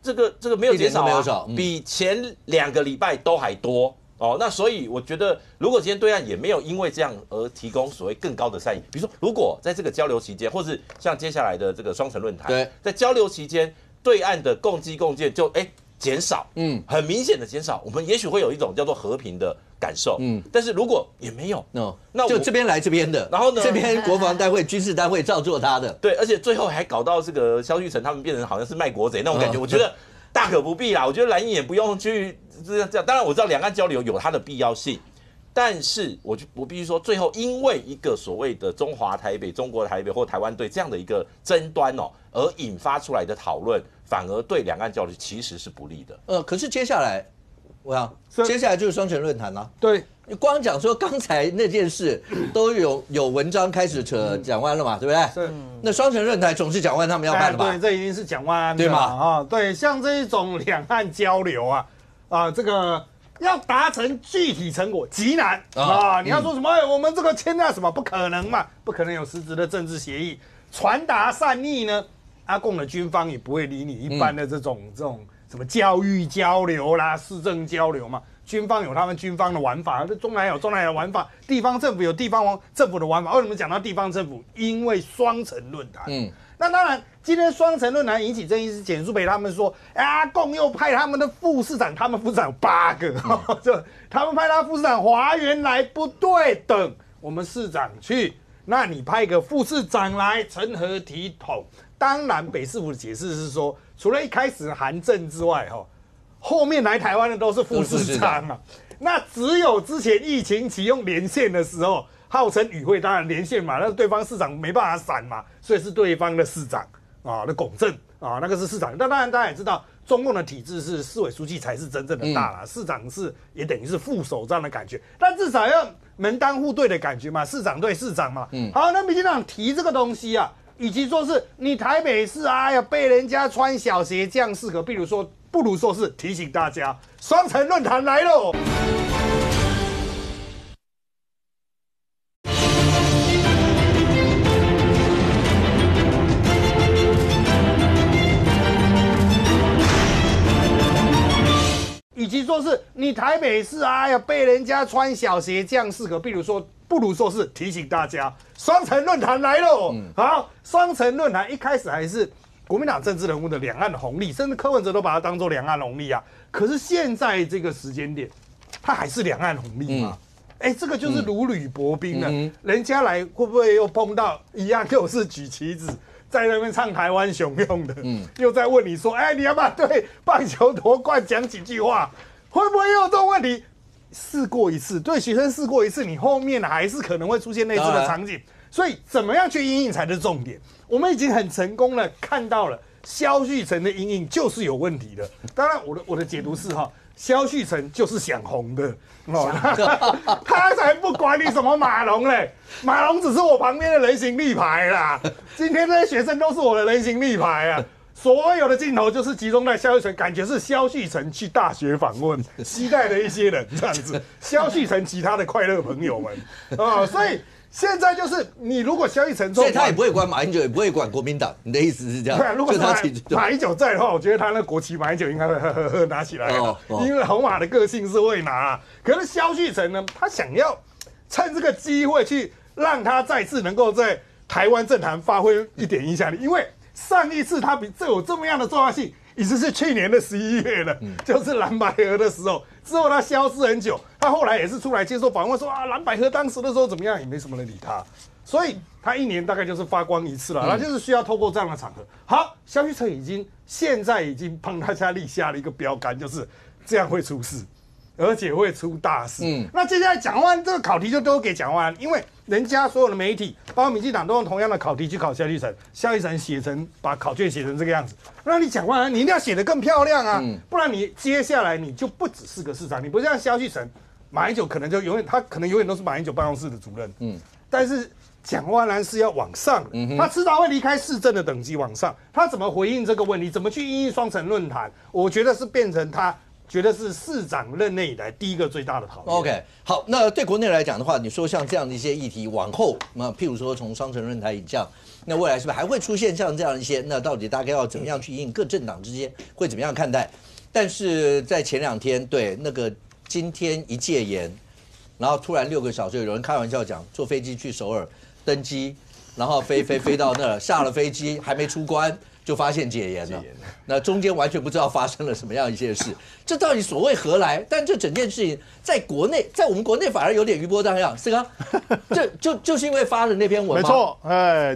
Speaker 4: 这个没有减少啊，比前2个礼拜都还多。那所以我觉得，如果今天对岸也没有因为这样而提供所谓更高的善意，比如说，如果在这个交流期间，或是像接下来的这个双城论坛，在交流期间，对岸的共机共建就减少，很明显的减少，我们也许会有一种叫做和平的感受，但是如果也没有，
Speaker 1: 那就这边来这边的，然后呢，这边国防单位、军事单位照做他的，
Speaker 4: 对，而且最后还搞到这个萧旭成他们变成好像是卖国贼那种感觉，我觉得大可不必啦，我觉得蓝营也不用去。这样，当然我知道两岸交流有它的必要性，但是我必须说，最后因为一个所谓的中华台北、中国台北或台湾队这样的一个争端而引发出来的讨论，反而对两岸交流其实是不利的。
Speaker 1: 可是接下来，我想接下来就是双城论坛啦。
Speaker 7: 对，
Speaker 1: 你光讲说刚才那件事都有文章开始扯蒋万了嘛，对不对？是。那双城论坛总是蒋万他们要办的吧？
Speaker 7: 对，这一定是蒋万
Speaker 1: 对吗？
Speaker 7: 对，像这一种两岸交流这个要达成具体成果极难你要说什么？我们这个签了什么？不可能嘛，不可能有实质的政治协议传达善意呢。阿共的军方也不会理你一般的这种什么教育交流啦、市政交流嘛。军方有他们军方的玩法，中南有中南的玩法，地方政府有地方政府的玩法。为什么讲到地方政府？因为双城论坛。那当然，今天双城论坛引起争议是简书培他们说，共又派他们的副市长，他们副市长有8个，就他们派他副市长华原来不对等，我们市长去那你派一个副市长来成何体统？当然，北市府的解释是说，除了一开始韩正之外，后面来台湾的都是副市长啊。那只有之前疫情启用连线的时候，号称与会，当然连线嘛，那对方市长没办法闪嘛，所以是对方的市长啊，那龚正啊，那个是市长。但当然大家也知道，中共的体制是市委书记才是真正的大啦，市长是也等于是副手这样的感觉，但至少要门当户对的感觉嘛，市长对市长嘛。好，那民进党提这个东西啊，与其说是你台北市哎呀被人家穿小鞋这样适合，不如说是提醒大家，双城论坛来喽。与其说是你台北市哎呀被人家穿小鞋这样适合，不如说是提醒大家，双城论坛来喽。好，双城论坛一开始还是国民党政治人物的两岸红利，甚至柯文哲都把它当作两岸红利啊。可是现在这个时间点，它还是两岸红利吗？这个就是如履薄冰了。人家来会不会又碰到一样，又是举旗子在那边唱台湾雄用的？又在问你说，你要不要对棒球夺冠讲几句话？会不会又有这种问题？试过一次，对学生试过一次，你后面还是可能会出现类似的场景。所以怎么样去因应才是重点。我们已经很成功了，看到了萧旭晨的因应就是有问题的。当然，我的解读是萧旭晨就是想红的，他才不管你什么马龙嘞，马龙只是我旁边的人形立牌啦。今天这些学生都是我的人形立牌啊。所有的镜头就是集中在萧旭晨，感觉是萧旭晨去大学访问，期待的一些人这样子。萧旭晨其他的快乐朋友们所以现在就是你如果萧旭晨，
Speaker 1: 所以他也不会管马英九，也不会管国民党。你的意思是这样？
Speaker 7: 对啊，如果马英九在的话，我觉得他那国旗马英九应该会拿起来因为红马的个性是会拿。可是萧旭晨呢，他想要趁这个机会去让他再次能够在台湾政坛发挥一点影响力，因为上一次他有这么样的重要性，已经是去年的11月了，就是蓝白合的时候。之后他消失很久，他后来也是出来接受访问说蓝百合当时的时候怎么样，也没什么人理他，所以他一年大概就是发光一次了，他就是需要透过这样的场合。好，萧旭晨现在已经帮大家立下了一个标杆，就是这样会出事，而且会出大事。那接下来蒋万安这个考题就都给蒋万安，因为人家所有的媒体，包括民进党都用同样的考题去考萧旭晨，萧旭晨把考卷写成这个样子，那你蒋万安你一定要写得更漂亮啊，不然你接下来你就不只是个市长，你不像萧旭晨，马英九可能永远都是马英九办公室的主任，但是蒋万安是要往上的，他迟早会离开市政的等级往上，他怎么回应这个问题，怎么去因应双城论坛，我觉得是变成他觉得是市长任内以来第一个最大的讨论。
Speaker 1: OK， 好，那对国内来讲的话，你说像这样的一些议题，往后譬如说从双城论坛以降，那未来是不是还会出现像这样一些？那到底大概要怎么样去因应各政党之间会怎么样看待？但是在前2天，对那个今天一戒严，然后突然6个小时，有人开玩笑讲，坐飞机去首尔登机，然后飞到那儿，下了飞机还没出关，就发现解严了。那中间完全不知道发生了什么样一些事，这到底所谓何来？但这整件事情在国内，在我们国内反而有点余波荡漾，是吗？就是因为发了那篇文吗？
Speaker 6: 没错，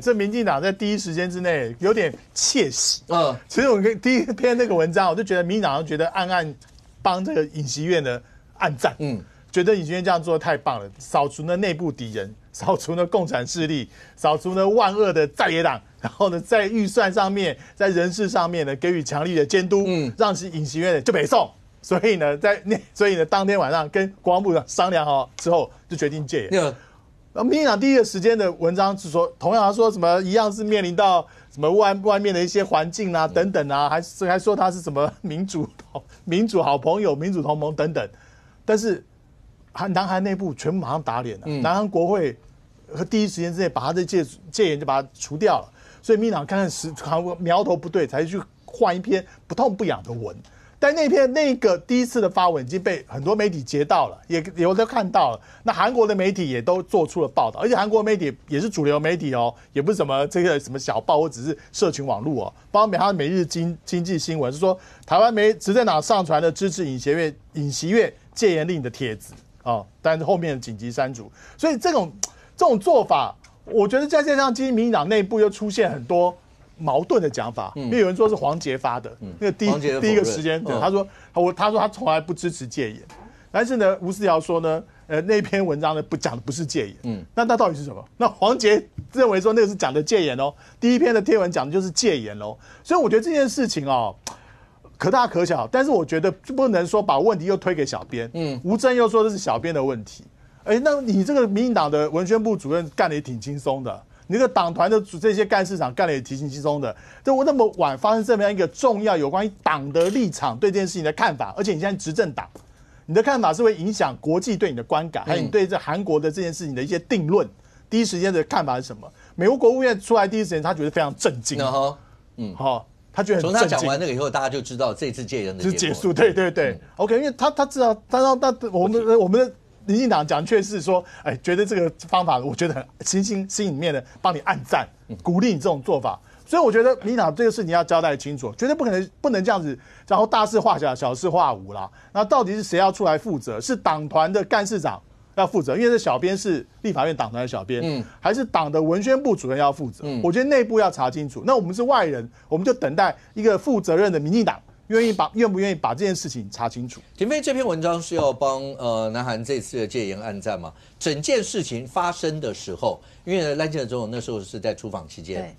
Speaker 6: 这民进党在第一时间之内有点窃喜。其实我们第一篇那个文章，我就觉得民进党觉得暗暗帮这个尹锡悦的暗赞，觉得尹锡悦这样做的太棒了，扫除了内部敌人，扫除了共产势力，扫除了万恶的在野党，然后呢，在预算上面，在人事上面呢，给予强力的监督，让尹锡悦就北送。所以呢，当天晚上跟国防部长商量好之后，就决定戒严。民进党第一个时间的文章是说，同样他说什么一样是面临到什么外面的一些环境啊等等啊，还说他是什么民主好朋友、民主同盟等等，但是南韩内部全部马上打脸了，南韩国会和第一时间之内把他的戒严就把它除掉了，所以民进党看苗头不对，才去换一篇不痛不痒的文。但那个第一次的发文已经被很多媒体截到了，也有的看到了。那韩国的媒体也都做出了报道，而且韩国媒体也是主流媒体哦，也不是什么什么小报或只是社群网络哦。包括他每日经济新闻是说，台湾执政党上传了支持尹锡悦戒严令的帖子哦，但是后面紧急删除。所以这种做法，我觉得在这项基金，民进党内部又出现很多矛盾的讲法，因为有人说是黄捷发的，那个第一个时间，他说他从来不支持戒严，但是呢，吴思瑶说呢，那篇文章呢讲的不是戒严，那到底是什么？那黄捷认为说那个是讲的戒严哦，第一篇的贴文讲的就是戒严哦，所以我觉得这件事情哦。可大可小，但是我觉得不能说把问题又推给小编。吴峥又说这是小编的问题。那你这个民进党的文宣部主任干得也挺轻松的，你这个党团的这些干事长干得也挺轻松的。就那么晚发生这么样一个重要有关于党的立场对这件事情的看法，而且你现在执政党，你的看法是会影响国际对你的观感，还有你对这韩国的这件事情的一些定论。第一时间的看法是什么？美国国务院出来第一时间，他觉得非常震惊。好。他觉得
Speaker 1: 从他讲完那个以后，大家就知道这次戒严的
Speaker 6: 结束。对 ，OK， 因为他知道，我们的民进党讲却是说，觉得这个方法，我觉得很心里面的帮你按赞，鼓励你这种做法。所以我觉得民进党这个事情要交代清楚，绝对不能这样子，然后大事化小，小事化无啦。那到底是谁要出来负责？是党团的干事长要负责，因为这小编是立法院党团的小编，还是党的文宣部主任要负责？我觉得内部要查清楚。那我们是外人，我们就等待一个负责任的民进党愿不愿意把这件事情查清楚。
Speaker 1: 廷飞这篇文章是要帮南韩这次的戒严按赞吗？整件事情发生的时候，因为赖清德总统那时候是在出访期间，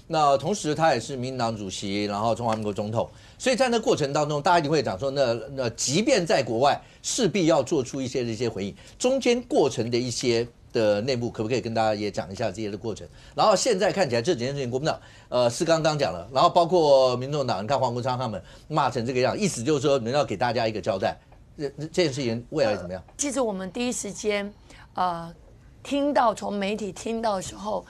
Speaker 1: 那同时他也是民进党主席，然后中华民国总统。所以在那过程当中，大家一定会讲说，那即便在国外，势必要做出一些回应，中间过程的一些的内部，可不可以跟大家也讲一下这些的过程？然后现在看起来这几件事情，国民党是刚讲了，然后包括民众党，你看黄国昌他们骂成这个样，意思就是说，你要给大家一个交代，这件事情未来怎么样？
Speaker 5: 其实我们第一时间听到从媒体听到的时候。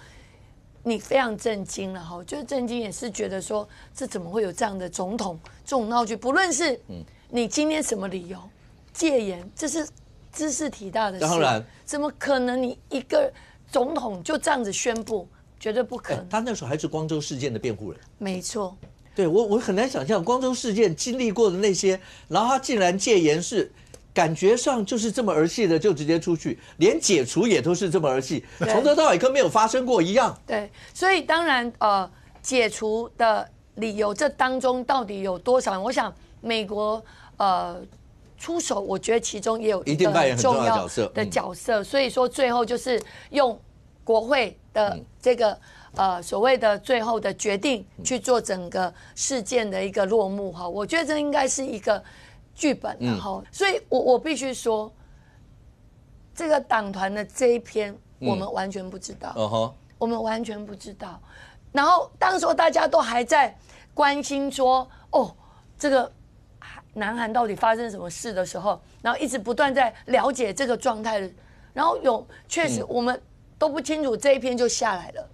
Speaker 5: 你非常震惊了哈，就是震惊也是觉得说，这怎么会有这样的总统这种闹剧？不论是你今天什么理由戒严，这是知识体大的事，
Speaker 1: 当然，
Speaker 5: 怎么可能你一个总统就这样子宣布？绝对不可能。
Speaker 1: 他那时候还是光州事件的辩护人，
Speaker 5: 没错。
Speaker 1: 对我很难想象光州事件经历过的那些，然后他竟然戒严是。感觉上就是这么儿戏的就直接出去，连解除也都是这么儿戏，从头到尾跟没有发生过一样。
Speaker 5: 对，所以当然解除的理由这当中到底有多少人？我想美国出手，我觉得其中也有一个很重要的角色。所以说最后就是用国会的这个所谓的最后的决定去做整个事件的一个落幕哈。我觉得这应该是一个。剧本，然后，所以我必须说，这个党团的这一篇，我们完全不知道，我们完全不知道。然后当时大家都还在关心说，这个南韩到底发生什么事的时候，然后一直不断在了解这个状态的，然后确实我们都不清楚这一篇就下来了。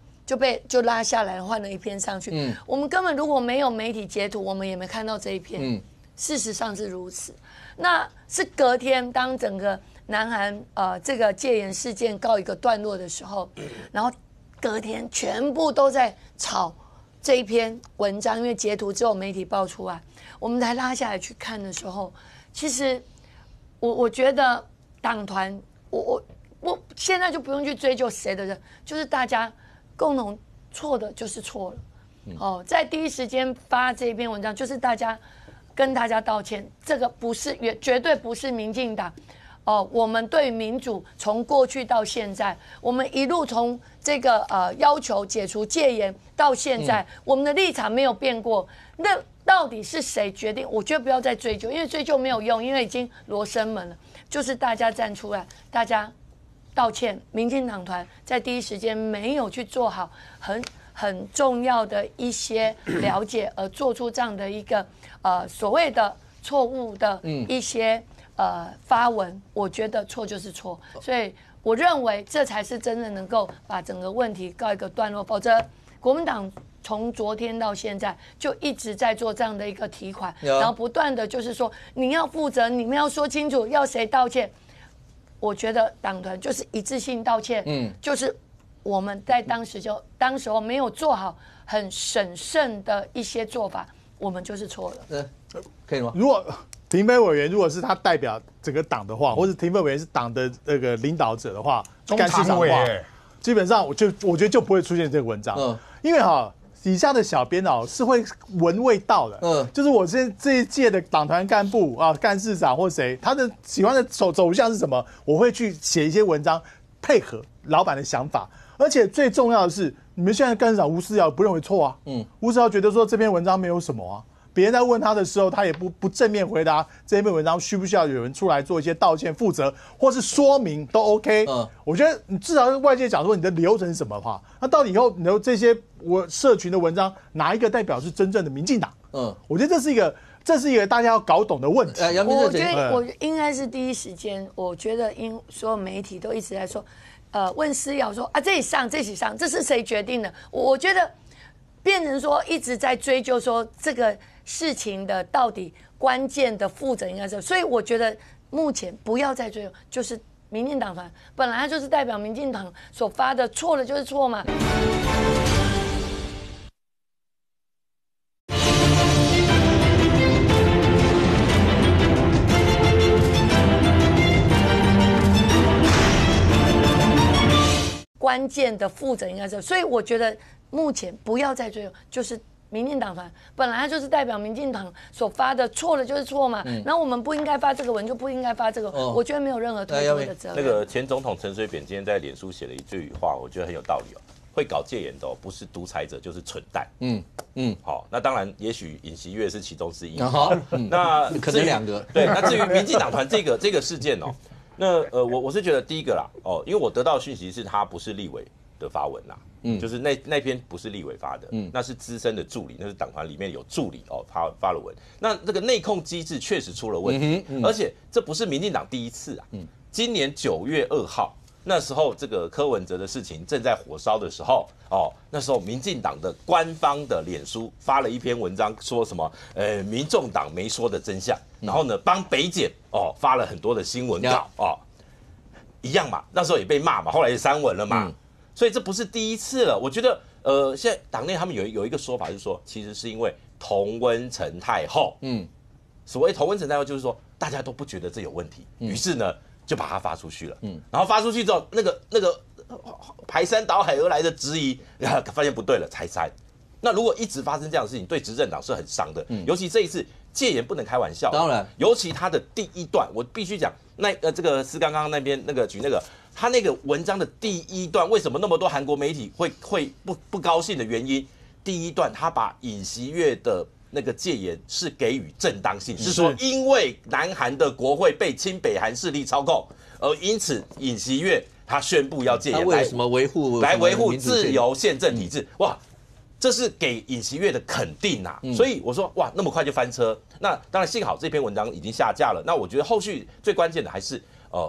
Speaker 5: 就拉下来，换了一篇上去。我们根本如果没有媒体截图，我们也没看到这一篇。事实上是如此，那是隔天当整个南韩这个戒严事件告一个段落的时候，然后隔天全部都在炒这一篇文章，因为截图之后媒体爆出来，我们才拉下来去看的时候，其实我觉得党团，我现在就不用去追究谁的人，就是大家共同错的就是错了。在第一时间发这篇文章，就是跟大家道歉，这个绝对不是民进党。我们对民主从过去到现在，我们一路从这个要求解除戒严到现在，我们的立场没有变过。那到底是谁决定？我觉得不要再追究，因为追究没有用，因为已经罗生门了。就是大家站出来，大家道歉。民进党团在第一时间没有去做好很重要的一些了解，而做出这样的一个所谓的错误的一些发文，我觉得错就是错，所以我认为这才是真正能够把整个问题告一个段落，否则国民党从昨天到现在就一直在做这样的一个提款，然后不断的就是说你要负责，你们要说清楚要谁道歉。我觉得党团就是一致性道歉，就是我们在当时候没有做好很审慎的一些做法，我们就是错了。
Speaker 1: 可以吗？
Speaker 6: 如果廷飞委员如果是他代表整个党的话，或者廷飞委员是党的那个领导者的话，干事长的话，基本上我觉得就不会出现这个文章，因为底下的小编是会闻味道的，就是我这一届的党团干部干事长或谁，他的喜欢的走向是什么，我会去写一些文章配合老板的想法，而且最重要的是，你们现在干事长吴思瑶不认为错啊，吴思瑶觉得说这篇文章没有什么啊。别人在问他的时候，他也不正面回答这篇文章需不需要有人出来做一些道歉、负责或是说明都 OK。我觉得你至少外界讲说你的流程是什么的话，那到底以后你的这些社群的文章哪一个代表是真正的民进党？我觉得这是一个大家要搞懂的问题。
Speaker 5: 我觉得我应该是第一时间，我觉得所有媒体都一直在说，问思瑶说这里上，这里上，这是谁决定的？我觉得变成说一直在追究说这个事情的到底关键的负责应该是，所以我觉得目前不要再追究，就是民进党团本来就是代表民进党所发的，错了就是错嘛。关键的负责应该是，所以我觉得目前不要再追究，就是民进党团本来就是代表民进党所发的，错了就是错嘛。然后我们不应该发这个文，就不应该发这个。我觉得没有任何推脱的责任。
Speaker 4: 那个前总统陈水扁今天在脸书写了一句话，我觉得很有道理哦。会搞戒严的不是独裁者就是蠢蛋。好，那当然，也许尹锡悦是其中之一。那
Speaker 1: 可能两个。
Speaker 4: 对，那至于民进党团这个事件哦。那我是觉得第一个啦，因为我得到的讯息是他不是立委的发文啦，就是那篇不是立委发的，那是资深的助理，那是党团里面有助理发了文。那这个内控机制确实出了问题，而且这不是民进党第一次啊。今年9月2号，那时候这个柯文哲的事情正在火烧的时候，那时候民进党的官方的脸书发了一篇文章，说什么民众党没说的真相，然后呢帮北检发了很多的新闻稿一样嘛，那时候也被骂嘛，后来也删文了嘛，所以这不是第一次了。我觉得现在党内他们有一个说法，就是说其实是因为同温层太厚，所谓同温层太厚就是说大家都不觉得这有问题，于是呢就把它发出去了，然后发出去之后，那个排山倒海而来的质疑，发现不对了才删。那如果一直发生这样的事情，对执政党是很伤的，尤其这一次戒严不能开玩笑，
Speaker 1: 当然，
Speaker 4: 尤其他的第一段，我必须讲，这个是刚刚那边举他那个文章的第一段，为什么那么多韩国媒体会不高兴的原因？第一段他把尹锡悦的那个戒严是给予正当性，是说因为南韩的国会被亲北韩势力操控，而因此尹锡悦他宣布要戒严，
Speaker 1: 为什么维护
Speaker 4: 自由宪政体制？哇！这是给尹锡悦的肯定啊，所以我说哇，那么快就翻车。那当然幸好这篇文章已经下架了。那我觉得后续最关键的还是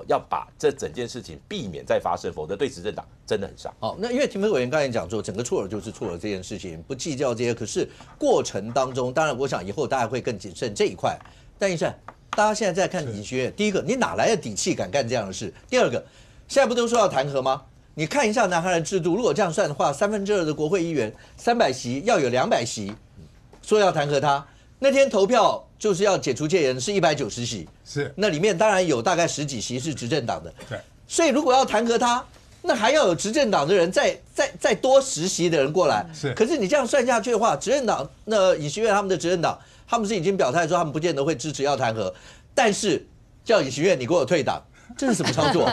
Speaker 4: 要把这整件事情避免再发生，否则对执政党真的很伤。
Speaker 1: 好，那因为庭委员刚才讲说，整个错了就是错了这件事情，不计较这些。可是过程当中，当然我想以后大家会更谨慎这一块。但一善，大家现在在看尹锡悦，第一个，你哪来的底气敢干这样的事？第二个，现在不都说要弹劾吗？你看一下南韩的制度，如果这样算的话，2/3的国会议员300席要有200席，说要弹劾他。那天投票就是要解除戒严，是190席，
Speaker 3: 是
Speaker 1: 那里面当然有大概10几席是执政党的，
Speaker 3: 对，
Speaker 1: 所以如果要弹劾他，那还要有执政党的人再多10席的人过来，
Speaker 3: 是。
Speaker 1: 可是你这样算下去的话，执政党那尹锡悦他们的执政党，他们是已经表态说他们不见得会支持要弹劾，但是叫尹锡悦你给我退党。这是什么操作？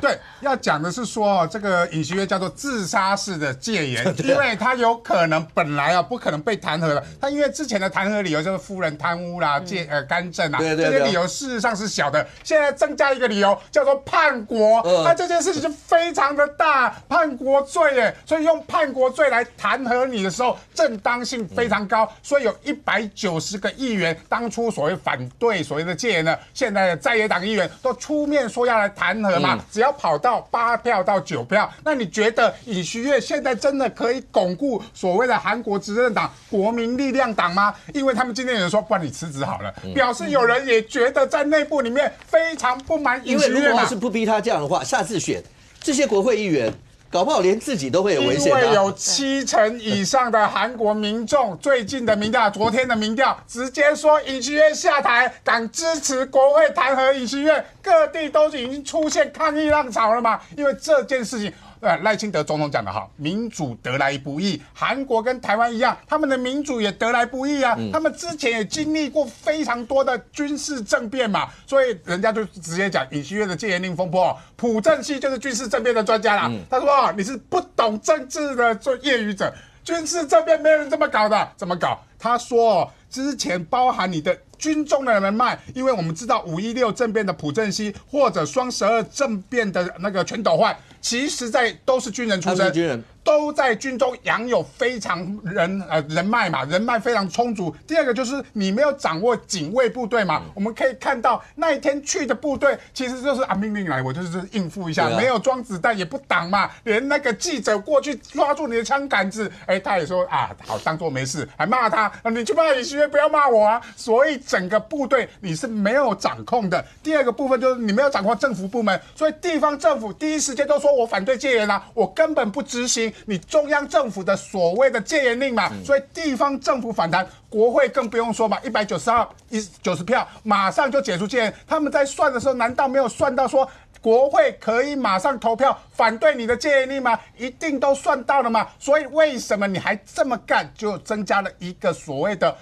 Speaker 3: 对，要讲的是说，这个尹锡悦叫做自杀式的戒严，因为他有可能本来不可能被弹劾了，他因为之前的弹劾理由就是夫人贪污啦、干政啊，这些理由事实上是小的，现在增加一个理由叫做叛国，那这件事情就非常的大，叛国罪耶，所以用叛国罪来弹劾你的时候，正当性非常高，所以有190个议员当初所谓反对所谓的戒严呢，现在的在野党议员都出面说要来弹劾嘛，只要跑到8票到9票，那你觉得尹锡悦现在真的可以巩固所谓的韩国执政党国民力量党吗？因为他们今天有人说，不然你辞职好了，表示有人也觉得在内部里面非常不满尹锡悦嘛。
Speaker 1: 因为如果是不逼他这样的话，下次选这些国会议员，搞不好连自己都会有危险。
Speaker 3: 因为有70%以上的韩国民众，最近的民调，昨天的民调直接说尹锡悦下台，敢支持国会弹劾尹锡悦，各地都已经出现抗议浪潮了嘛。因为这件事情赖清德总统讲得好，民主得来不易，韩国跟台湾一样，他们的民主也得来不易啊。他们之前也经历过非常多的军事政变嘛，所以人家就直接讲尹锡悦的戒严令风波，朴正熙就是军事政变的专家啦。他说你是不懂政治的做业余者，军事政变没人这么搞的，怎么搞？他说之前包含你的军中的人脉，因为我们知道516政变的朴正熙或者双12政变的那个全斗焕，其实都是军人出身，军人都在军中养有非常人脉嘛，人脉非常充足。第二个就是你没有掌握警卫部队嘛，我们可以看到那一天去的部队其实就是命令来，我就是应付一下，没有装子弹也不挡嘛，连那个记者过去抓住你的枪杆子，他也说好当作没事，还骂他，你去骂尹锡悦，不要骂我啊。所以整个部队你是没有掌控的。第二个部分就是你没有掌控政府部门，所以地方政府第一时间都说我反对戒严啊，我根本不执行你中央政府的所谓的戒严令嘛，所以地方政府反弹，国会更不用说嘛，190票马上就解除戒严。他们在算的时候，难道没有算到说国会可以马上投票反对你的戒严令吗？一定都算到了嘛。所以为什么你还这么干，就增加了一个所谓的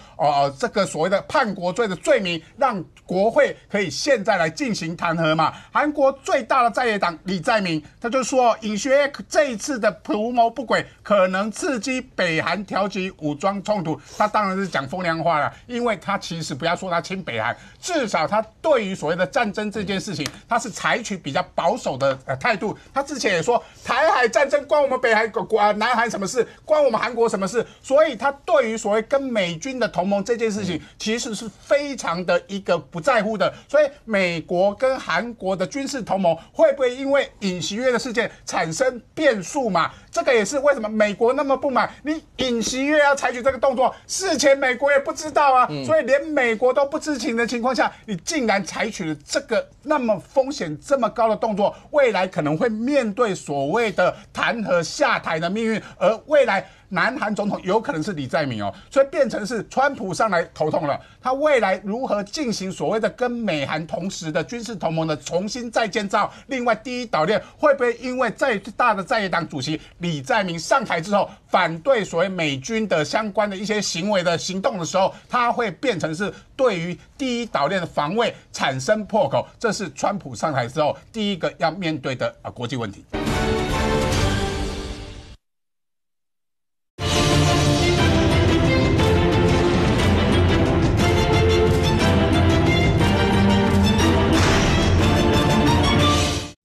Speaker 3: 这个所谓的叛国罪的罪名，让国会可以现在来进行弹劾嘛。韩国最大的在野党李在明他就说，尹锡悦这一次的图谋不轨，可能刺激北韩挑起武装冲突。他当然是讲风凉话了，因为他其实不要说他亲北韩，至少他对于所谓的战争这件事情，他是采取比较保守的态度。他之前也说，台海战争关我们北韩南韩什么事，关我们韩国什么事，所以他对于所谓跟美军的同盟这件事情，其实是非常的一个不在乎的。所以美国跟韩国的军事同盟会不会因为尹锡悦的事件产生变数嘛？这个也是为什么美国那么不满，你尹锡悦要采取这个动作，事前美国也不知道啊，所以连美国都不知情的情况下，你竟然采取了这个那么风险这么高的动作，未来可能会面对所谓的弹劾下台的命运，而未来南韩总统有可能是李在明所以变成是川普上来头痛了。他未来如何进行所谓的跟美韩同时的军事同盟的重新再建造？另外，第一岛链会不会因为最大的在野党主席李在明上台之后，反对所谓美军的相关的一些行为的行动的时候，他会变成是对于第一岛链的防卫产生破口？这是川普上台之后第一个要面对的国际问题。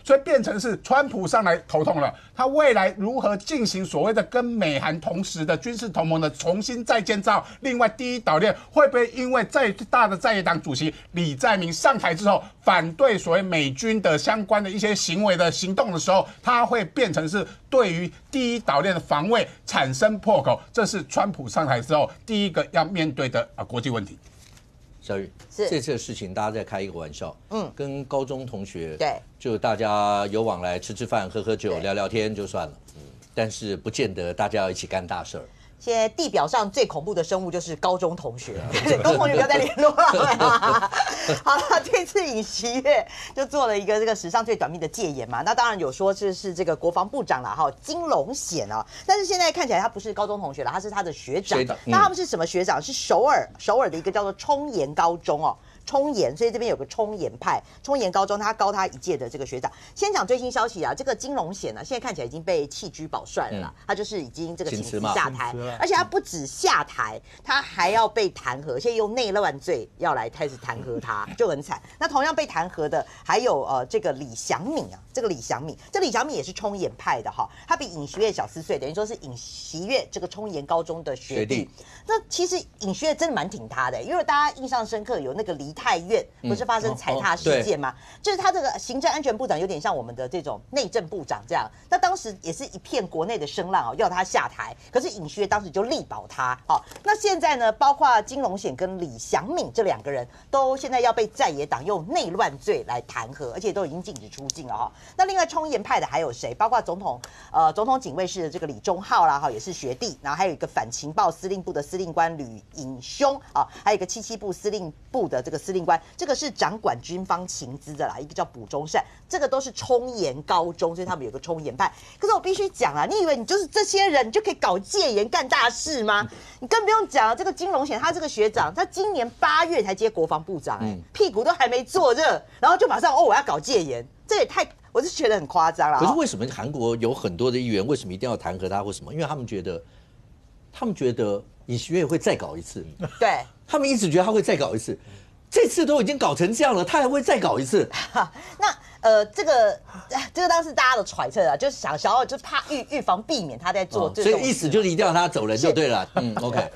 Speaker 3: 所以变成是川普上来头痛了，他未来如何进行所谓的跟美韩同时的军事同盟的重新再建造？另外，第一岛链会不会因为最大的在野党主席李在明上台之后，反对所谓美军的相关的一些行为的行动的时候，他会变成是对于第一岛链的防卫产生破口？这是川普上台之后第一个要面对的国际问题。
Speaker 1: 小雨，这次的事情大家在开一个玩笑，跟高中同学，
Speaker 2: 对，
Speaker 1: 就大家有往来，吃吃饭、喝喝酒、聊聊天就算了，但是不见得大家要一起干大事儿。
Speaker 2: 现在地表上最恐怖的生物就是高中同学，高中同学不要再联络了。好了，这次尹锡悦就做了一个这个史上最短命的戒严嘛，那当然有说这是这个国防部长啦，金龙显啊，但是现在看起来他不是高中同学了，他是他的学长。那他们是什么学长？是首尔的一个叫做冲研高中冲研，所以这边有个冲研派，冲研高中他高他一届的这个学长。先讲最新消息啊，这个金龙显呢，现在看起来已经被弃居保帅了啦，他就是已经这个请辞下台，而且他不止下台，他还要被弹劾，现在用内乱罪要来开始弹劾他，就很惨。那同样被弹劾的还有这个李祥敏啊，这李祥敏也是冲研派的他比尹锡悦小4岁，等于说是尹锡悦这个冲研高中的学弟。那其实尹锡悦真的蛮挺他的，因为大家印象深刻有那个梨泰院不是发生踩踏事件吗？就是他这个行政安全部长有点像我们的这种内政部长这样。那当时也是一片国内的声浪要他下台，可是尹锡悦当时就力保他。那现在呢，包括金龙显跟李祥敏这2个人都现在要被在野党用内乱罪来弹劾，而且都已经禁止出境了那另外冲研派的还有谁？包括总统警卫室的这个李忠浩啦也是学弟，然后还有一个反情报司令部的司令官吕尹兄还有一个77部司令部的这个司令官，这个是掌管军方情资的啦，一个叫卜忠善，这个都是冲严高中，所以他们有个冲严派。可是我必须讲啊，你以为你就是这些人，你就可以搞戒严干大事吗？你更不用讲这个金荣贤，他这个学长，他今年8月才接国防部长，屁股都还没坐热，然后就马上我要搞戒严，这也太，我是觉得很夸张了。
Speaker 1: 可是为什么韩国有很多的议员为什么一定要弹劾他或什么？因为他们觉得尹锡悦会再搞一次，
Speaker 2: 对，
Speaker 1: 他们一直觉得他会再搞一次，这次都已经搞成这样了，他还会再搞一次？
Speaker 2: 那这个当时大家的揣测啊，就是想要就怕预防避免他在做这种，
Speaker 1: 所以意思就是一定要他走人就对了。OK，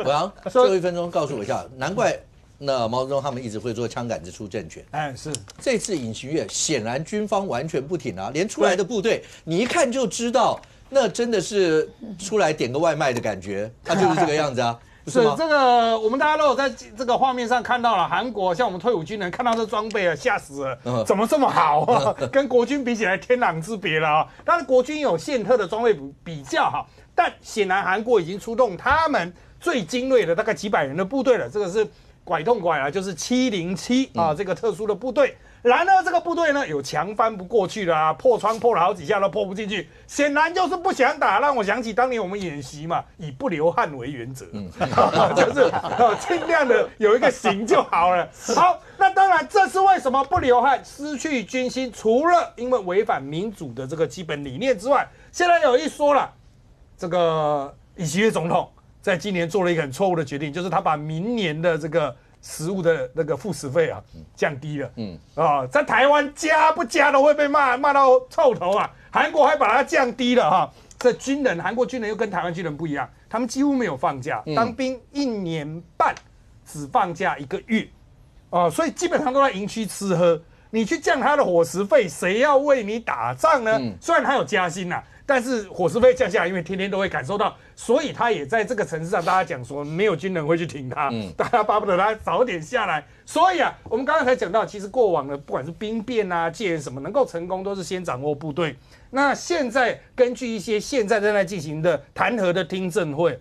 Speaker 1: 伟阳，最后1分钟告诉我一下，难怪那毛泽东他们一直会做枪杆子出政权。
Speaker 7: 是
Speaker 1: 这次尹锡悦显然军方完全不挺啊，连出来的部队你一看就知道，那真的是出来点个外卖的感觉，他就是这个样子啊。
Speaker 7: 是这个，我们大家都有在这个画面上看到了，韩国像我们退伍军人看到这装备啊，吓死了，怎么这么好啊？跟国军比起来天壤之别了啊！当然国军有现特的装备比较好，但显然韩国已经出动他们最精锐的大概几百人的部队了，这个是拐痛拐啊，就是707啊，这个特殊的部队。然而这个部队呢，有墙翻不过去的啊，破窗破了好几下都破不进去，显然就是不想打。让我想起当年我们演习嘛，以不流汗为原则，就是尽量的有一个行就好了。好，那当然这是为什么不流汗、失去军心，除了因为违反民主的这个基本理念之外，现在有一说了，这个尹锡悦总统在今年做了一个很错误的决定，就是他把明年的这个食物的那个副食费啊降低了，在台湾加不加都会被骂到臭头啊，韩国还把它降低了哈。这军人，韩国军人又跟台湾军人不一样，他们几乎没有放假，当兵1年半只放假1个月，所以基本上都在营区吃喝。你去降他的伙食费，谁要为你打仗呢？虽然他有加薪呐，但是伙食费降下来，因为天天都会感受到，所以他也在这个城市上，大家讲说没有军人会去挺他，大家巴不得他早点下来。所以啊，我们刚刚才讲到，其实过往的不管是兵变啊、戒严什么，能够成功都是先掌握部队。那现在根据一些现在正在进行的弹劾的听证会，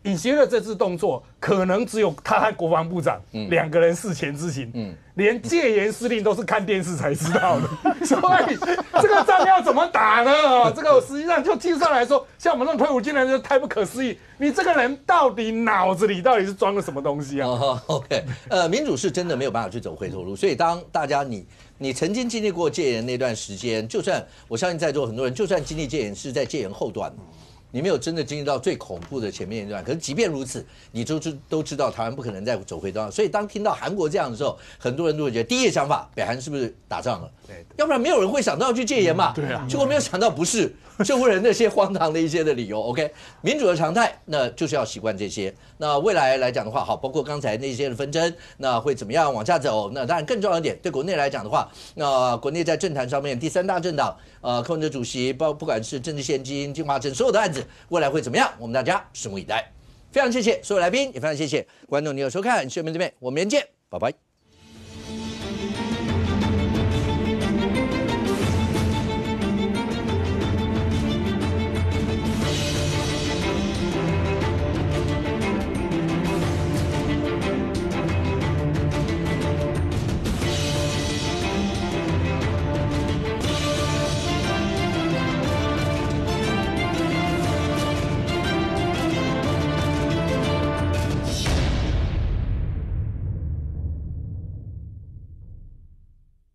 Speaker 7: 尹锡悦这次动作可能只有他和国防部长2个人事前知情，连戒严司令都是看电视才知道的，所以这个仗要怎么打呢？这个实际上就技术上来说，像我们这种退伍军人就太不可思议，你这个人到底脑子里到底是装了什么东西啊
Speaker 1: ？OK， 民主是真的没有办法去走回头路，所以当大家你曾经经历过戒严那段时间，就算我相信在座很多人，就算经历戒严是在戒严后段。你没有真的经历到最恐怖的前面一段，可是即便如此，你都知道台湾不可能再走回头路。所以当听到韩国这样的时候，很多人都会觉得，第一个想法，北韩是不是打仗了？对，要不然没有人会想到要去戒严嘛。对啊，结果没有想到不是，就为了那些荒唐的一些的理由。OK， 民主的常态，那就是要习惯这些。那未来来讲的话，好，包括刚才那些的纷争，那会怎么样往下走？那当然更重要一点，对国内来讲的话，那国内在政坛上面第3大政党，柯文哲主席，不管是政治现金、金华镇所有的案子。未来会怎么样？我们大家拭目以待。非常谢谢所有来宾，也非常谢谢观众你有收看《新闻这边》，我们明天见，拜拜。